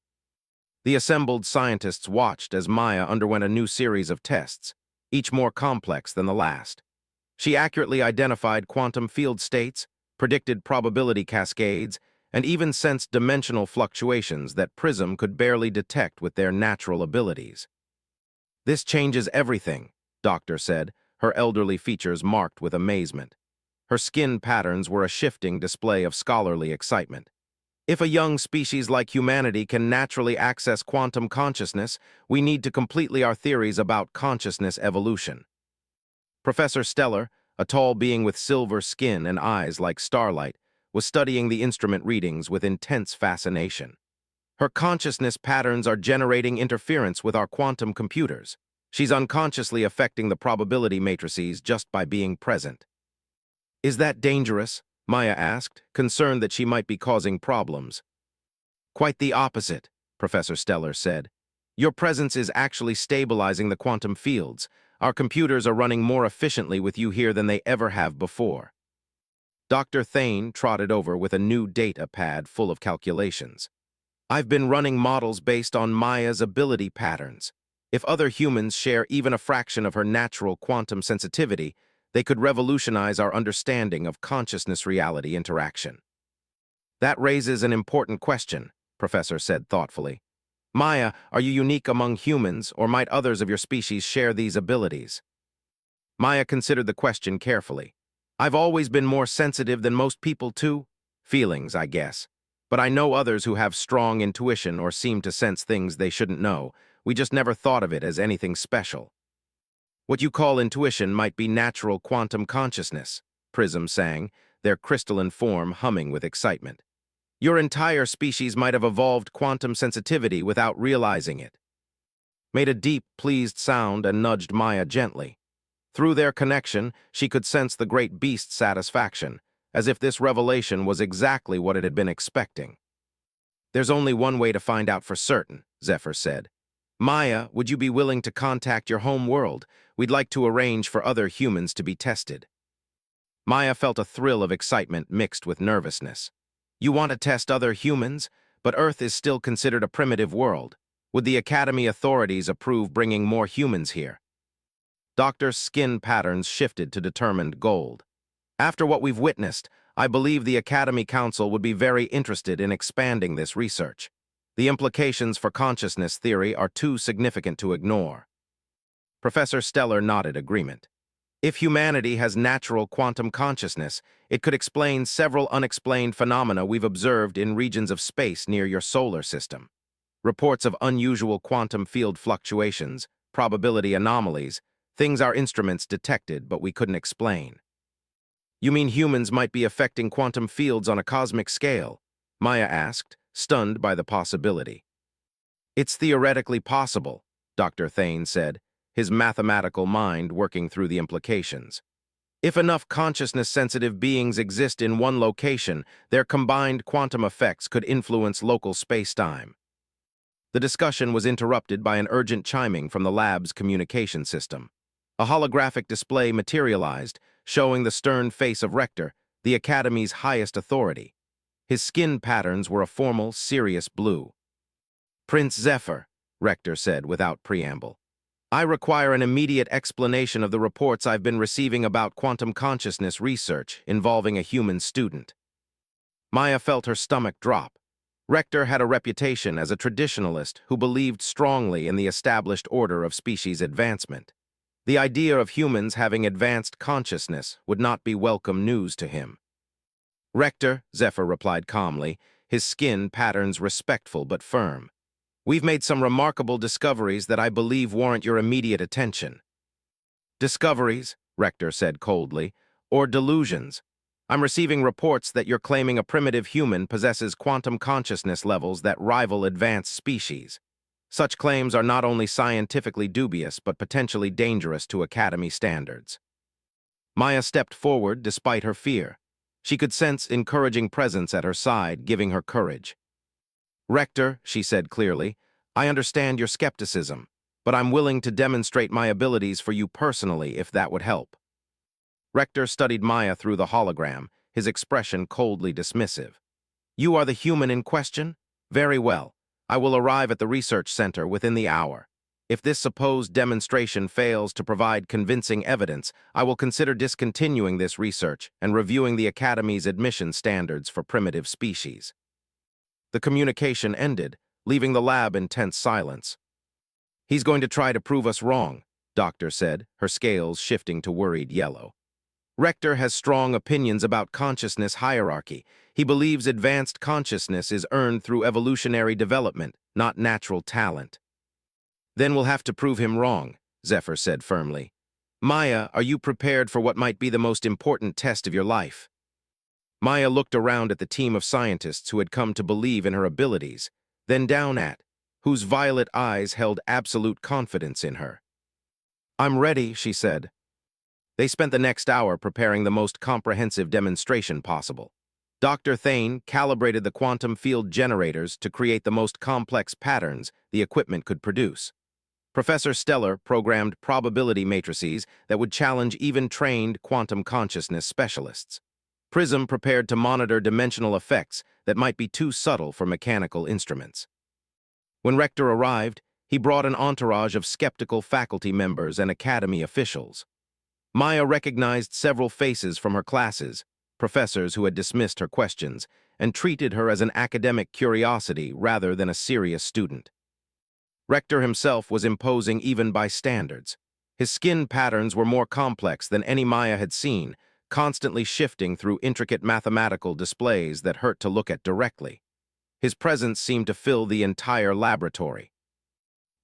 The assembled scientists watched as Maya underwent a new series of tests, each more complex than the last. She accurately identified quantum field states, predicted probability cascades, and even sensed dimensional fluctuations that Prism could barely detect with their natural abilities. "This changes everything," Doctor said, her elderly features marked with amazement. Her skin patterns were a shifting display of scholarly excitement. "If a young species like humanity can naturally access quantum consciousness, we need to completely our theories about consciousness evolution." Professor Stellar, a tall being with silver skin and eyes like starlight, was studying the instrument readings with intense fascination. "Her consciousness patterns are generating interference with our quantum computers. She's unconsciously affecting the probability matrices just by being present." "Is that dangerous?" Maya asked, concerned that she might be causing problems. "Quite the opposite," Professor Stellar said. "Your presence is actually stabilizing the quantum fields. Our computers are running more efficiently with you here than they ever have before." Dr. Thane trotted over with a new data pad full of calculations. "I've been running models based on Maya's ability patterns. If other humans share even a fraction of her natural quantum sensitivity, they could revolutionize our understanding of consciousness-reality interaction." "That raises an important question," Professor said thoughtfully. "Maya, are you unique among humans, or might others of your species share these abilities?" Maya considered the question carefully. "I've always been more sensitive than most people to feelings, I guess. But I know others who have strong intuition or seem to sense things they shouldn't know. We just never thought of it as anything special." "What you call intuition might be natural quantum consciousness," Prism sang, their crystalline form humming with excitement. "Your entire species might have evolved quantum sensitivity without realizing it." Made a deep, pleased sound and nudged Maya gently. Through their connection, she could sense the great beast's satisfaction, as if this revelation was exactly what it had been expecting. "There's only one way to find out for certain," Zephyr said. "Maya, would you be willing to contact your home world? We'd like to arrange for other humans to be tested." Maya felt a thrill of excitement mixed with nervousness. You want to test other humans, but Earth is still considered a primitive world. Would the Academy authorities approve bringing more humans here? Doctor's skin patterns shifted to determined gold. After what we've witnessed, I believe the Academy Council would be very interested in expanding this research. The implications for consciousness theory are too significant to ignore. Professor Stellar nodded agreement. If humanity has natural quantum consciousness, it could explain several unexplained phenomena we've observed in regions of space near your solar system. Reports of unusual quantum field fluctuations, probability anomalies, things our instruments detected but we couldn't explain. You mean humans might be affecting quantum fields on a cosmic scale? Maya asked, stunned by the possibility. It's theoretically possible, Dr. Thane said, his mathematical mind working through the implications. If enough consciousness-sensitive beings exist in one location, their combined quantum effects could influence local space-time. The discussion was interrupted by an urgent chiming from the lab's communication system. A holographic display materialized, showing the stern face of Rector, the Academy's highest authority. His skin patterns were a formal, serious blue. Prince Zephyr, Rector said without preamble. I require an immediate explanation of the reports I've been receiving about quantum consciousness research involving a human student. Maya felt her stomach drop. Rector had a reputation as a traditionalist who believed strongly in the established order of species advancement. The idea of humans having advanced consciousness would not be welcome news to him. Rector, Zephyr replied calmly, his skin patterns respectful but firm. We've made some remarkable discoveries that I believe warrant your immediate attention. Discoveries, Rector said coldly, or delusions? I'm receiving reports that you're claiming a primitive human possesses quantum consciousness levels that rival advanced species. Such claims are not only scientifically dubious but potentially dangerous to Academy standards. Maya stepped forward despite her fear. She could sense encouraging presence at her side, giving her courage. Rector, she said clearly, I understand your skepticism, but I'm willing to demonstrate my abilities for you personally if that would help. Rector studied Maya through the hologram, his expression coldly dismissive. You are the human in question? Very well. I will arrive at the research center within the hour. If this supposed demonstration fails to provide convincing evidence, I will consider discontinuing this research and reviewing the Academy's admission standards for primitive species. The communication ended, leaving the lab in tense silence. He's going to try to prove us wrong, Doctor said, her scales shifting to worried yellow. Rector has strong opinions about consciousness hierarchy. He believes advanced consciousness is earned through evolutionary development, not natural talent. Then we'll have to prove him wrong, Zephyr said firmly. Maya, are you prepared for what might be the most important test of your life? Maya looked around at the team of scientists who had come to believe in her abilities, then down at, whose violet eyes held absolute confidence in her. I'm ready, she said. They spent the next hour preparing the most comprehensive demonstration possible. Dr. Thane calibrated the quantum field generators to create the most complex patterns the equipment could produce. Professor Stellar programmed probability matrices that would challenge even trained quantum consciousness specialists. Prism prepared to monitor dimensional effects that might be too subtle for mechanical instruments. When Rector arrived, he brought an entourage of skeptical faculty members and Academy officials. Maya recognized several faces from her classes, professors who had dismissed her questions, and treated her as an academic curiosity rather than a serious student. Rector himself was imposing even by standards. His skin patterns were more complex than any Maya had seen, constantly shifting through intricate mathematical displays that hurt to look at directly. His presence seemed to fill the entire laboratory.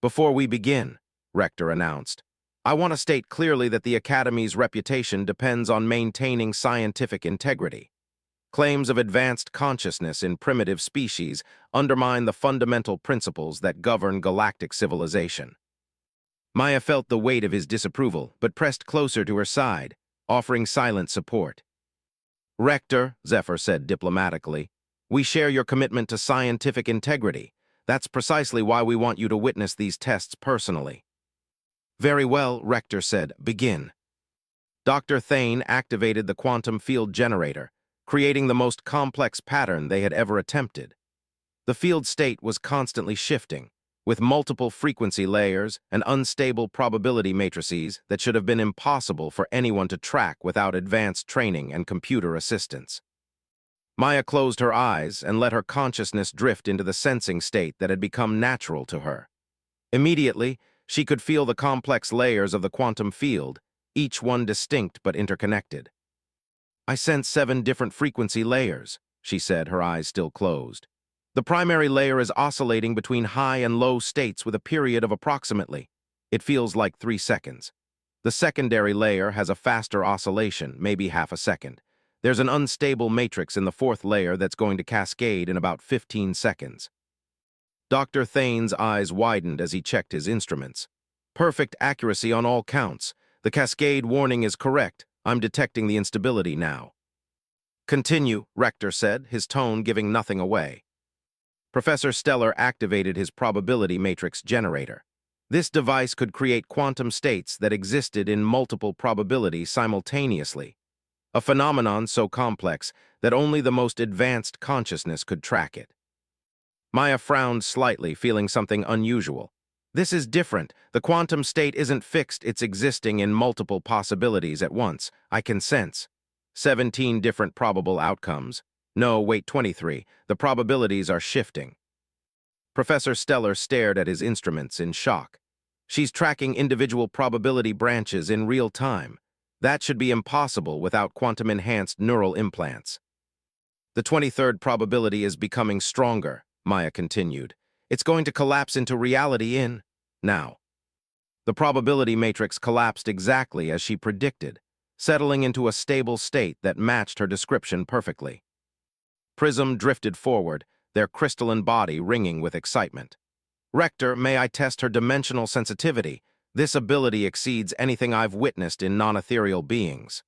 Before we begin, Rector announced, I want to state clearly that the Academy's reputation depends on maintaining scientific integrity. Claims of advanced consciousness in primitive species undermine the fundamental principles that govern galactic civilization. Maya felt the weight of his disapproval, but pressed closer to her side, offering silent support. Rector, Zephyr said diplomatically, we share your commitment to scientific integrity. That's precisely why we want you to witness these tests personally. Very well, Rector said, begin. Dr. Thane activated the quantum field generator, creating the most complex pattern they had ever attempted. The field state was constantly shifting, with multiple frequency layers and unstable probability matrices that should have been impossible for anyone to track without advanced training and computer assistance. Maya closed her eyes and let her consciousness drift into the sensing state that had become natural to her. Immediately, she could feel the complex layers of the quantum field, each one distinct but interconnected. "I sense 7 different frequency layers," she said, her eyes still closed. "The primary layer is oscillating between high and low states with a period of approximately, it feels like 3 seconds. The secondary layer has a faster oscillation, maybe half a second. There's an unstable matrix in the 4th layer that's going to cascade in about 15 seconds. Dr. Thane's eyes widened as he checked his instruments. "Perfect accuracy on all counts. The cascade warning is correct. I'm detecting the instability now." "Continue," Rector said, his tone giving nothing away. Professor Stellar activated his probability matrix generator. This device could create quantum states that existed in multiple probabilities simultaneously, a phenomenon so complex that only the most advanced consciousness could track it. Maya frowned slightly, feeling something unusual. "This is different. The quantum state isn't fixed, it's existing in multiple possibilities at once. I can sense 17 different probable outcomes. No, wait, 23. The probabilities are shifting." Professor Stellar stared at his instruments in shock. "She's tracking individual probability branches in real time. That should be impossible without quantum-enhanced neural implants." "The 23rd probability is becoming stronger," Maya continued. "It's going to collapse into reality in now." The probability matrix collapsed exactly as she predicted, settling into a stable state that matched her description perfectly. Prism drifted forward, their crystalline body ringing with excitement. "Rector, may I test her dimensional sensitivity? This ability exceeds anything I've witnessed in non-ethereal beings."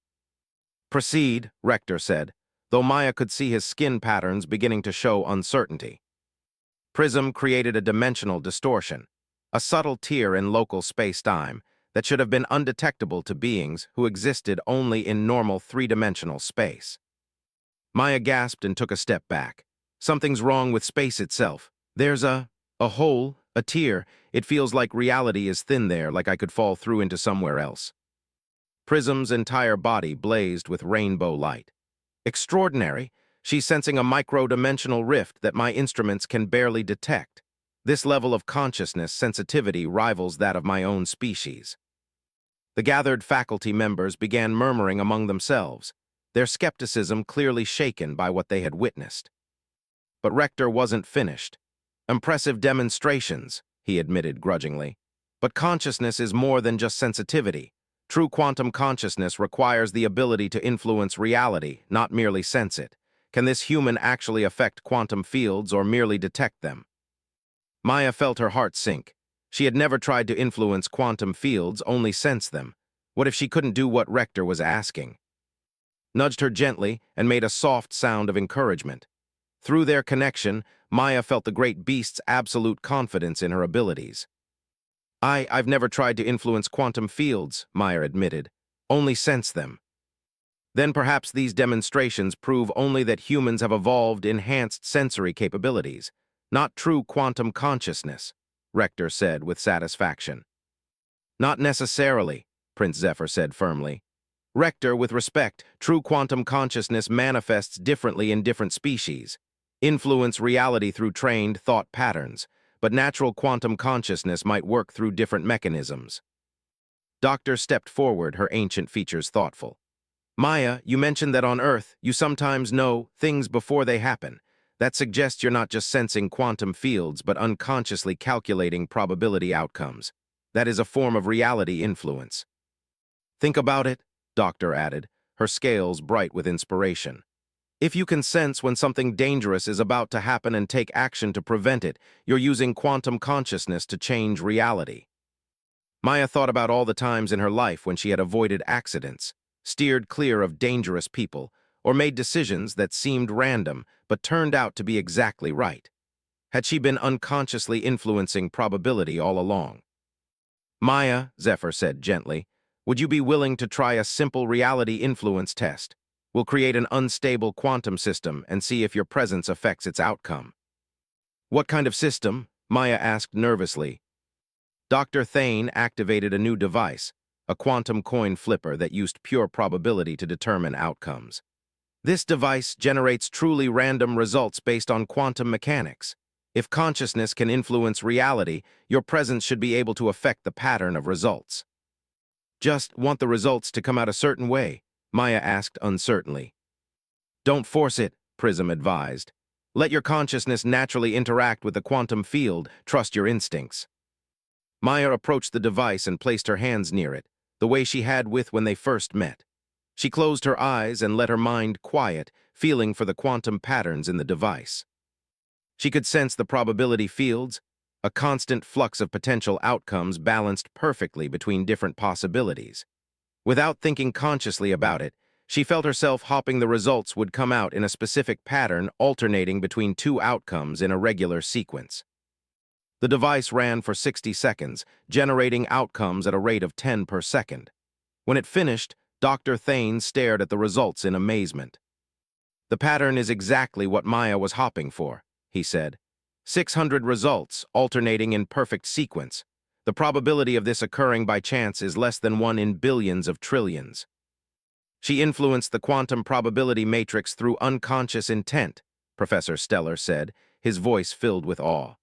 "Proceed," Rector said, though Maya could see his skin patterns beginning to show uncertainty. Prism created a dimensional distortion, a subtle tear in local space-time that should have been undetectable to beings who existed only in normal 3-dimensional space. Maya gasped and took a step back. "Something's wrong with space itself. There's a hole, a tear. It feels like reality is thin there, like I could fall through into somewhere else." Prism's entire body blazed with rainbow light. "Extraordinary. She's sensing a micro-dimensional rift that my instruments can barely detect. This level of consciousness sensitivity rivals that of my own species." The gathered faculty members began murmuring among themselves, their skepticism clearly shaken by what they had witnessed. But Rector wasn't finished. "Impressive demonstrations," he admitted grudgingly. "But consciousness is more than just sensitivity. True quantum consciousness requires the ability to influence reality, not merely sense it. Can this human actually affect quantum fields or merely detect them?" Maya felt her heart sink. She had never tried to influence quantum fields, only sense them. What if she couldn't do what Rector was asking? Nudged her gently and made a soft sound of encouragement. Through their connection, Maya felt the great beast's absolute confidence in her abilities. I've never tried to influence quantum fields," Maya admitted. "Only sense them." "Then perhaps these demonstrations prove only that humans have evolved enhanced sensory capabilities, not true quantum consciousness," Rector said with satisfaction. "Not necessarily," Prince Zephyr said firmly. "Rector, with respect, true quantum consciousness manifests differently in different species. Influence reality through trained thought patterns, but natural quantum consciousness might work through different mechanisms." Doctor stepped forward, her ancient features thoughtful. "Maya, you mentioned that on Earth, you sometimes know things before they happen. That suggests you're not just sensing quantum fields, but unconsciously calculating probability outcomes. That is a form of reality influence." "Think about it," Doctor added, her scales bright with inspiration. "If you can sense when something dangerous is about to happen and take action to prevent it, you're using quantum consciousness to change reality." Maya thought about all the times in her life when she had avoided accidents, steered clear of dangerous people, or made decisions that seemed random but turned out to be exactly right. Had she been unconsciously influencing probability all along? "Maya," Zephyr said gently, "would you be willing to try a simple reality influence test? We'll create an unstable quantum system and see if your presence affects its outcome." "What kind of system?" Maya asked nervously. Dr. Thane activated a new device, a quantum coin flipper that used pure probability to determine outcomes. This device generates truly random results based on quantum mechanics. If consciousness can influence reality, your presence should be able to affect the pattern of results. "Just want the results to come out a certain way?" Maya asked uncertainly. "Don't force it," Prism advised. "Let your consciousness naturally interact with the quantum field. Trust your instincts." Maya approached the device and placed her hands near it, the way she had with when they first met. She closed her eyes and let her mind quiet, feeling for the quantum patterns in the device. She could sense the probability fields, a constant flux of potential outcomes balanced perfectly between different possibilities. Without thinking consciously about it, she felt herself hoping the results would come out in a specific pattern alternating between two outcomes in a regular sequence. The device ran for 60 seconds, generating outcomes at a rate of 10 per second. When it finished, Dr. Thane stared at the results in amazement. "The pattern is exactly what Maya was hoping for," he said. 600 results, alternating in perfect sequence. The probability of this occurring by chance is less than 1 in billions of trillions. "She influenced the quantum probability matrix through unconscious intent," Professor Stellar said, his voice filled with awe.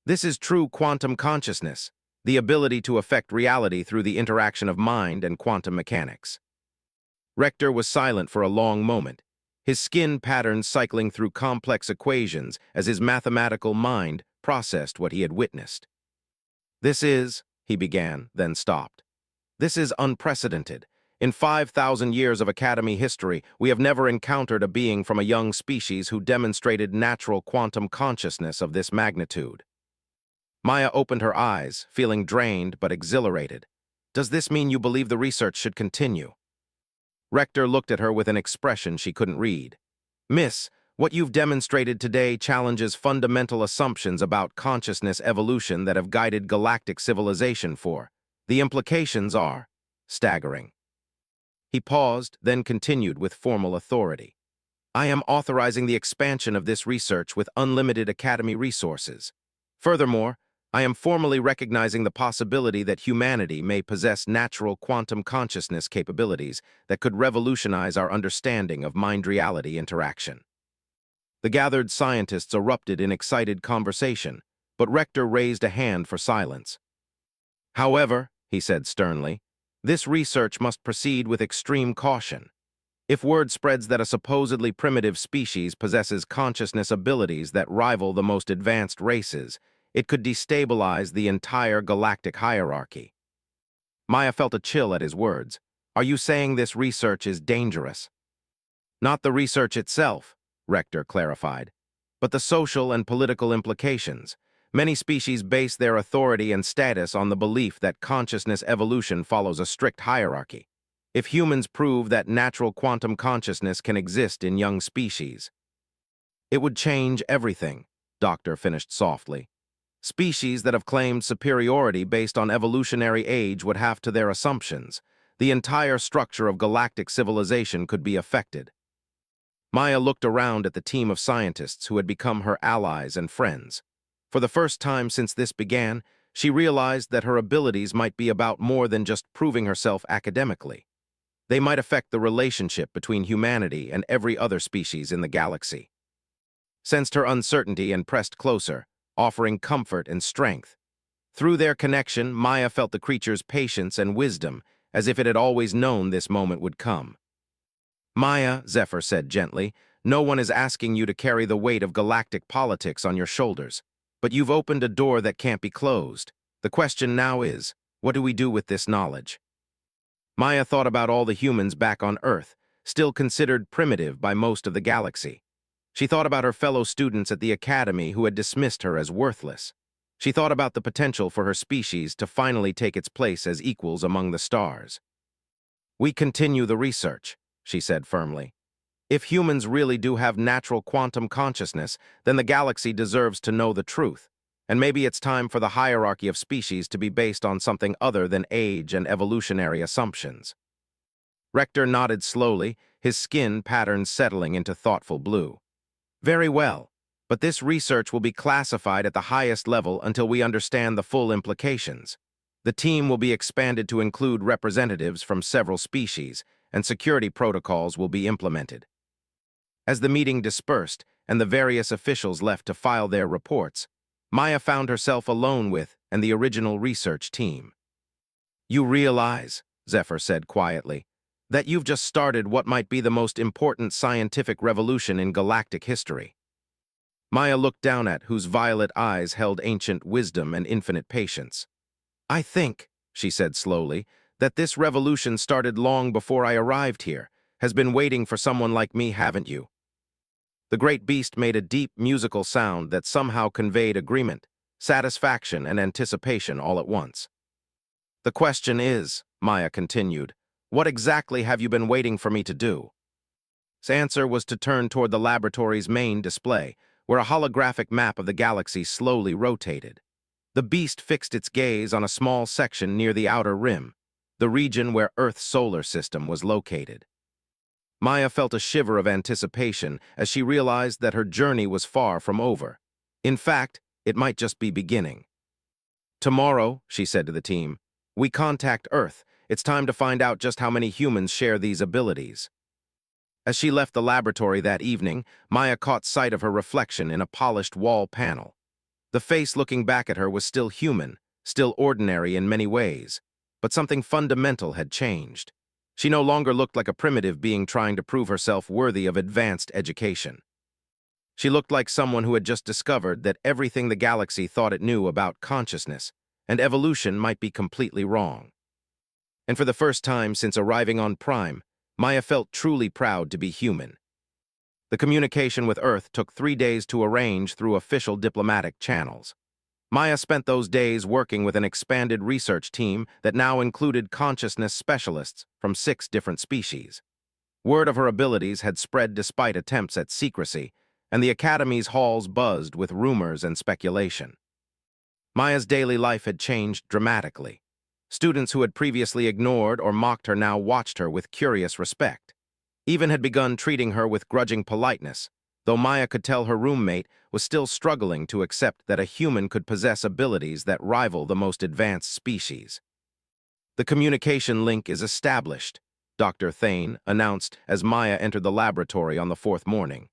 "This is true quantum consciousness, the ability to affect reality through the interaction of mind and quantum mechanics." Rector was silent for a long moment, his skin patterns cycling through complex equations as his mathematical mind processed what he had witnessed. "This is," he began, then stopped. "This is unprecedented. In 5,000 years of Academy history, we have never encountered a being from a young species who demonstrated natural quantum consciousness of this magnitude." Maya opened her eyes, feeling drained but exhilarated. "Does this mean you believe the research should continue?" Rector looked at her with an expression she couldn't read. "Miss, what you've demonstrated today challenges fundamental assumptions about consciousness evolution that have guided galactic civilization for. The implications are staggering." He paused, then continued with formal authority. "I am authorizing the expansion of this research with unlimited Academy resources. Furthermore, I am formally recognizing the possibility that humanity may possess natural quantum consciousness capabilities that could revolutionize our understanding of mind-reality interaction." The gathered scientists erupted in excited conversation, but Rector raised a hand for silence. "However," he said sternly, "this research must proceed with extreme caution. If word spreads that a supposedly primitive species possesses consciousness abilities that rival the most advanced races, it could destabilize the entire galactic hierarchy." Maya felt a chill at his words. "Are you saying this research is dangerous?" "Not the research itself," Rector clarified, "but the social and political implications. Many species base their authority and status on the belief that consciousness evolution follows a strict hierarchy. If humans prove that natural quantum consciousness can exist in young species, it would change everything," Doctor finished softly. "Species that have claimed superiority based on evolutionary age would have to their assumptions. The entire structure of galactic civilization could be affected." Maya looked around at the team of scientists who had become her allies and friends. For the first time since this began, she realized that her abilities might be about more than just proving herself academically. They might affect the relationship between humanity and every other species in the galaxy. Sensed her uncertainty and pressed closer, offering comfort and strength. Through their connection, Maya felt the creature's patience and wisdom, as if it had always known this moment would come. "Maya," Zephyr said gently, "no one is asking you to carry the weight of galactic politics on your shoulders, but you've opened a door that can't be closed. The question now is, what do we do with this knowledge?" Maya thought about all the humans back on Earth, still considered primitive by most of the galaxy. She thought about her fellow students at the Academy who had dismissed her as worthless. She thought about the potential for her species to finally take its place as equals among the stars. "We continue the research," she said firmly. "If humans really do have natural quantum consciousness, then the galaxy deserves to know the truth. And maybe it's time for the hierarchy of species to be based on something other than age and evolutionary assumptions." Rector nodded slowly, his skin patterns settling into thoughtful blue. Very well, but this research will be classified at the highest level until we understand the full implications. The team will be expanded to include representatives from several species, and security protocols will be implemented. As the meeting dispersed and the various officials left to file their reports, Maya found herself alone with and the original research team. "You realize," Zephyr said quietly, "that you've just started what might be the most important scientific revolution in galactic history." Maya looked down at whose violet eyes held ancient wisdom and infinite patience. "I think," she said slowly, "that this revolution started long before I arrived here, has been waiting for someone like me, haven't you?" The great beast made a deep musical sound that somehow conveyed agreement, satisfaction, and anticipation all at once. "The question is," Maya continued, "what exactly have you been waiting for me to do?" His answer was to turn toward the laboratory's main display, where a holographic map of the galaxy slowly rotated. The beast fixed its gaze on a small section near the outer rim, the region where Earth's solar system was located. Maya felt a shiver of anticipation as she realized that her journey was far from over. In fact, it might just be beginning. "Tomorrow," she said to the team, "we contact Earth. It's time to find out just how many humans share these abilities." As she left the laboratory that evening, Maya caught sight of her reflection in a polished wall panel. The face looking back at her was still human, still ordinary in many ways, but something fundamental had changed. She no longer looked like a primitive being trying to prove herself worthy of advanced education. She looked like someone who had just discovered that everything the galaxy thought it knew about consciousness and evolution might be completely wrong. And for the first time since arriving on Prime, Maya felt truly proud to be human. The communication with Earth took 3 days to arrange through official diplomatic channels. Maya spent those days working with an expanded research team that now included consciousness specialists from 6 different species. Word of her abilities had spread despite attempts at secrecy, and the Academy's halls buzzed with rumors and speculation. Maya's daily life had changed dramatically. Students who had previously ignored or mocked her now watched her with curious respect. Even had begun treating her with grudging politeness, though Maya could tell her roommate was still struggling to accept that a human could possess abilities that rival the most advanced species. "The communication link is established," Dr. Thane announced as Maya entered the laboratory on the 4th morning.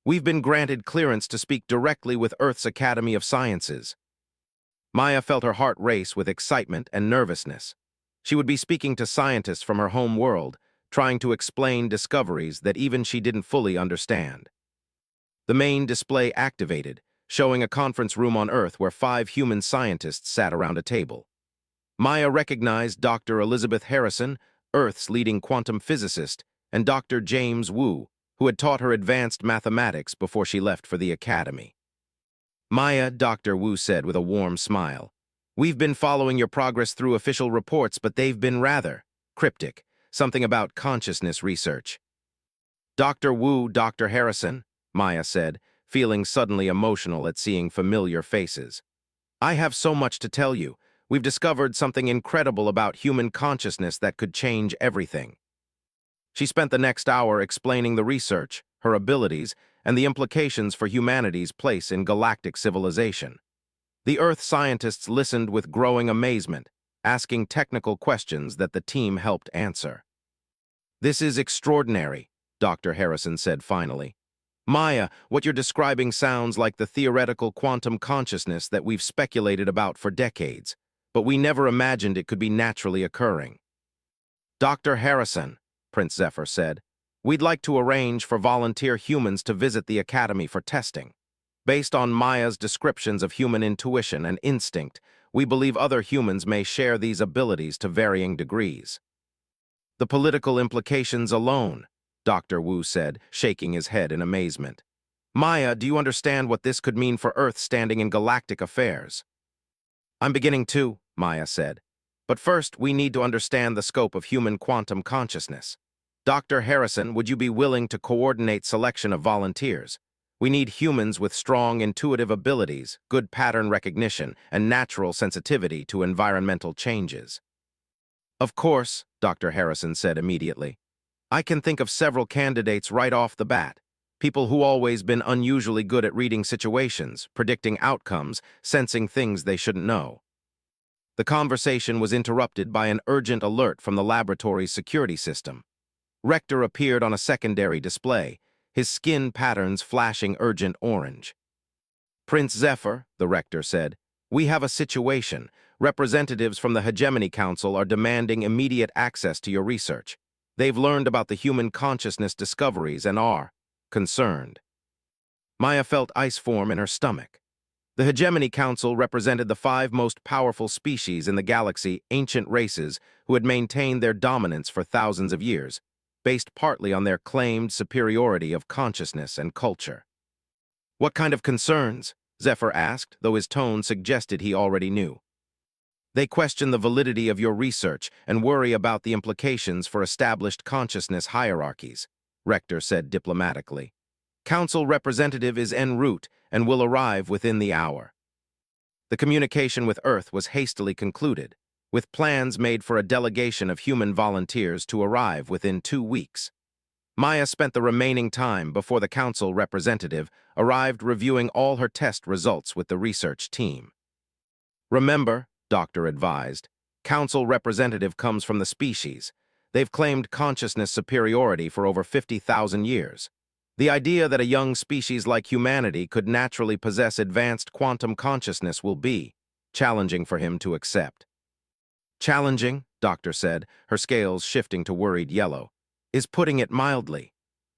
"We've been granted clearance to speak directly with Earth's Academy of Sciences." Maya felt her heart race with excitement and nervousness. She would be speaking to scientists from her home world, trying to explain discoveries that even she didn't fully understand. The main display activated, showing a conference room on Earth where 5 human scientists sat around a table. Maya recognized Dr. Elizabeth Harrison, Earth's leading quantum physicist, and Dr. James Wu, who had taught her advanced mathematics before she left for the Academy. "Maya," Dr. Wu said with a warm smile, "we've been following your progress through official reports, but they've been rather cryptic, something about consciousness research." "Dr. Wu, Dr. Harrison," Maya said, feeling suddenly emotional at seeing familiar faces. "I have so much to tell you. We've discovered something incredible about human consciousness that could change everything." She spent the next hour explaining the research, her abilities, and the implications for humanity's place in galactic civilization. The Earth scientists listened with growing amazement, asking technical questions that the team helped answer. "This is extraordinary," Dr. Harrison said finally. "Maya, what you're describing sounds like the theoretical quantum consciousness that we've speculated about for decades, but we never imagined it could be naturally occurring." "Dr. Harrison," Prince Zephyr said, "we'd like to arrange for volunteer humans to visit the Academy for testing. Based on Maya's descriptions of human intuition and instinct, we believe other humans may share these abilities to varying degrees." "The political implications alone," Dr. Wu said, shaking his head in amazement. "Maya, do you understand what this could mean for Earth standing in galactic affairs?" "I'm beginning to," Maya said. "But first, we need to understand the scope of human quantum consciousness. Dr. Harrison, would you be willing to coordinate selection of volunteers? We need humans with strong intuitive abilities, good pattern recognition, and natural sensitivity to environmental changes." "Of course," Dr. Harrison said immediately. I can think of several candidates right off the bat. People who always been unusually good at reading situations, predicting outcomes, sensing things they shouldn't know. The conversation was interrupted by an urgent alert from the laboratory's security system. Rector appeared on a secondary display, his skin patterns flashing urgent orange. Prince Zephyr, the rector said, we have a situation. Representatives from the Hegemony Council are demanding immediate access to your research. They've learned about the human consciousness discoveries and are concerned. Maya felt ice form in her stomach. The Hegemony Council represented the 5 most powerful species in the galaxy, ancient races who had maintained their dominance for thousands of years, based partly on their claimed superiority of consciousness and culture. What kind of concerns? Zephyr asked, though his tone suggested he already knew. They question the validity of your research and worry about the implications for established consciousness hierarchies, Rector said diplomatically. Council representative is en route and will arrive within the hour. The communication with Earth was hastily concluded, with plans made for a delegation of human volunteers to arrive within 2 weeks. Maya spent the remaining time before the Council representative arrived reviewing all her test results with the research team. Remember, Doctor advised, Council representative comes from the species. They've claimed consciousness superiority for over 50,000 years. The idea that a young species like humanity could naturally possess advanced quantum consciousness will be challenging for him to accept. Challenging, Doctor said, her scales shifting to worried yellow, is putting it mildly.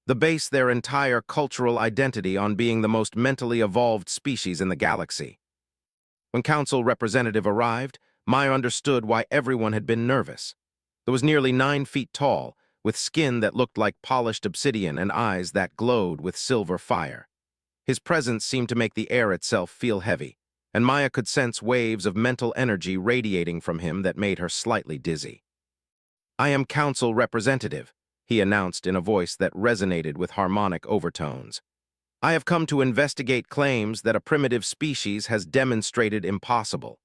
They base their entire cultural identity on being the most mentally evolved species in the galaxy. When Council representative arrived, Maya understood why everyone had been nervous. He was nearly 9 feet tall, with skin that looked like polished obsidian and eyes that glowed with silver fire. His presence seemed to make the air itself feel heavy, and Maya could sense waves of mental energy radiating from him that made her slightly dizzy. I am Council representative, he announced in a voice that resonated with harmonic overtones. I have come to investigate claims that a primitive species has demonstrated impossible.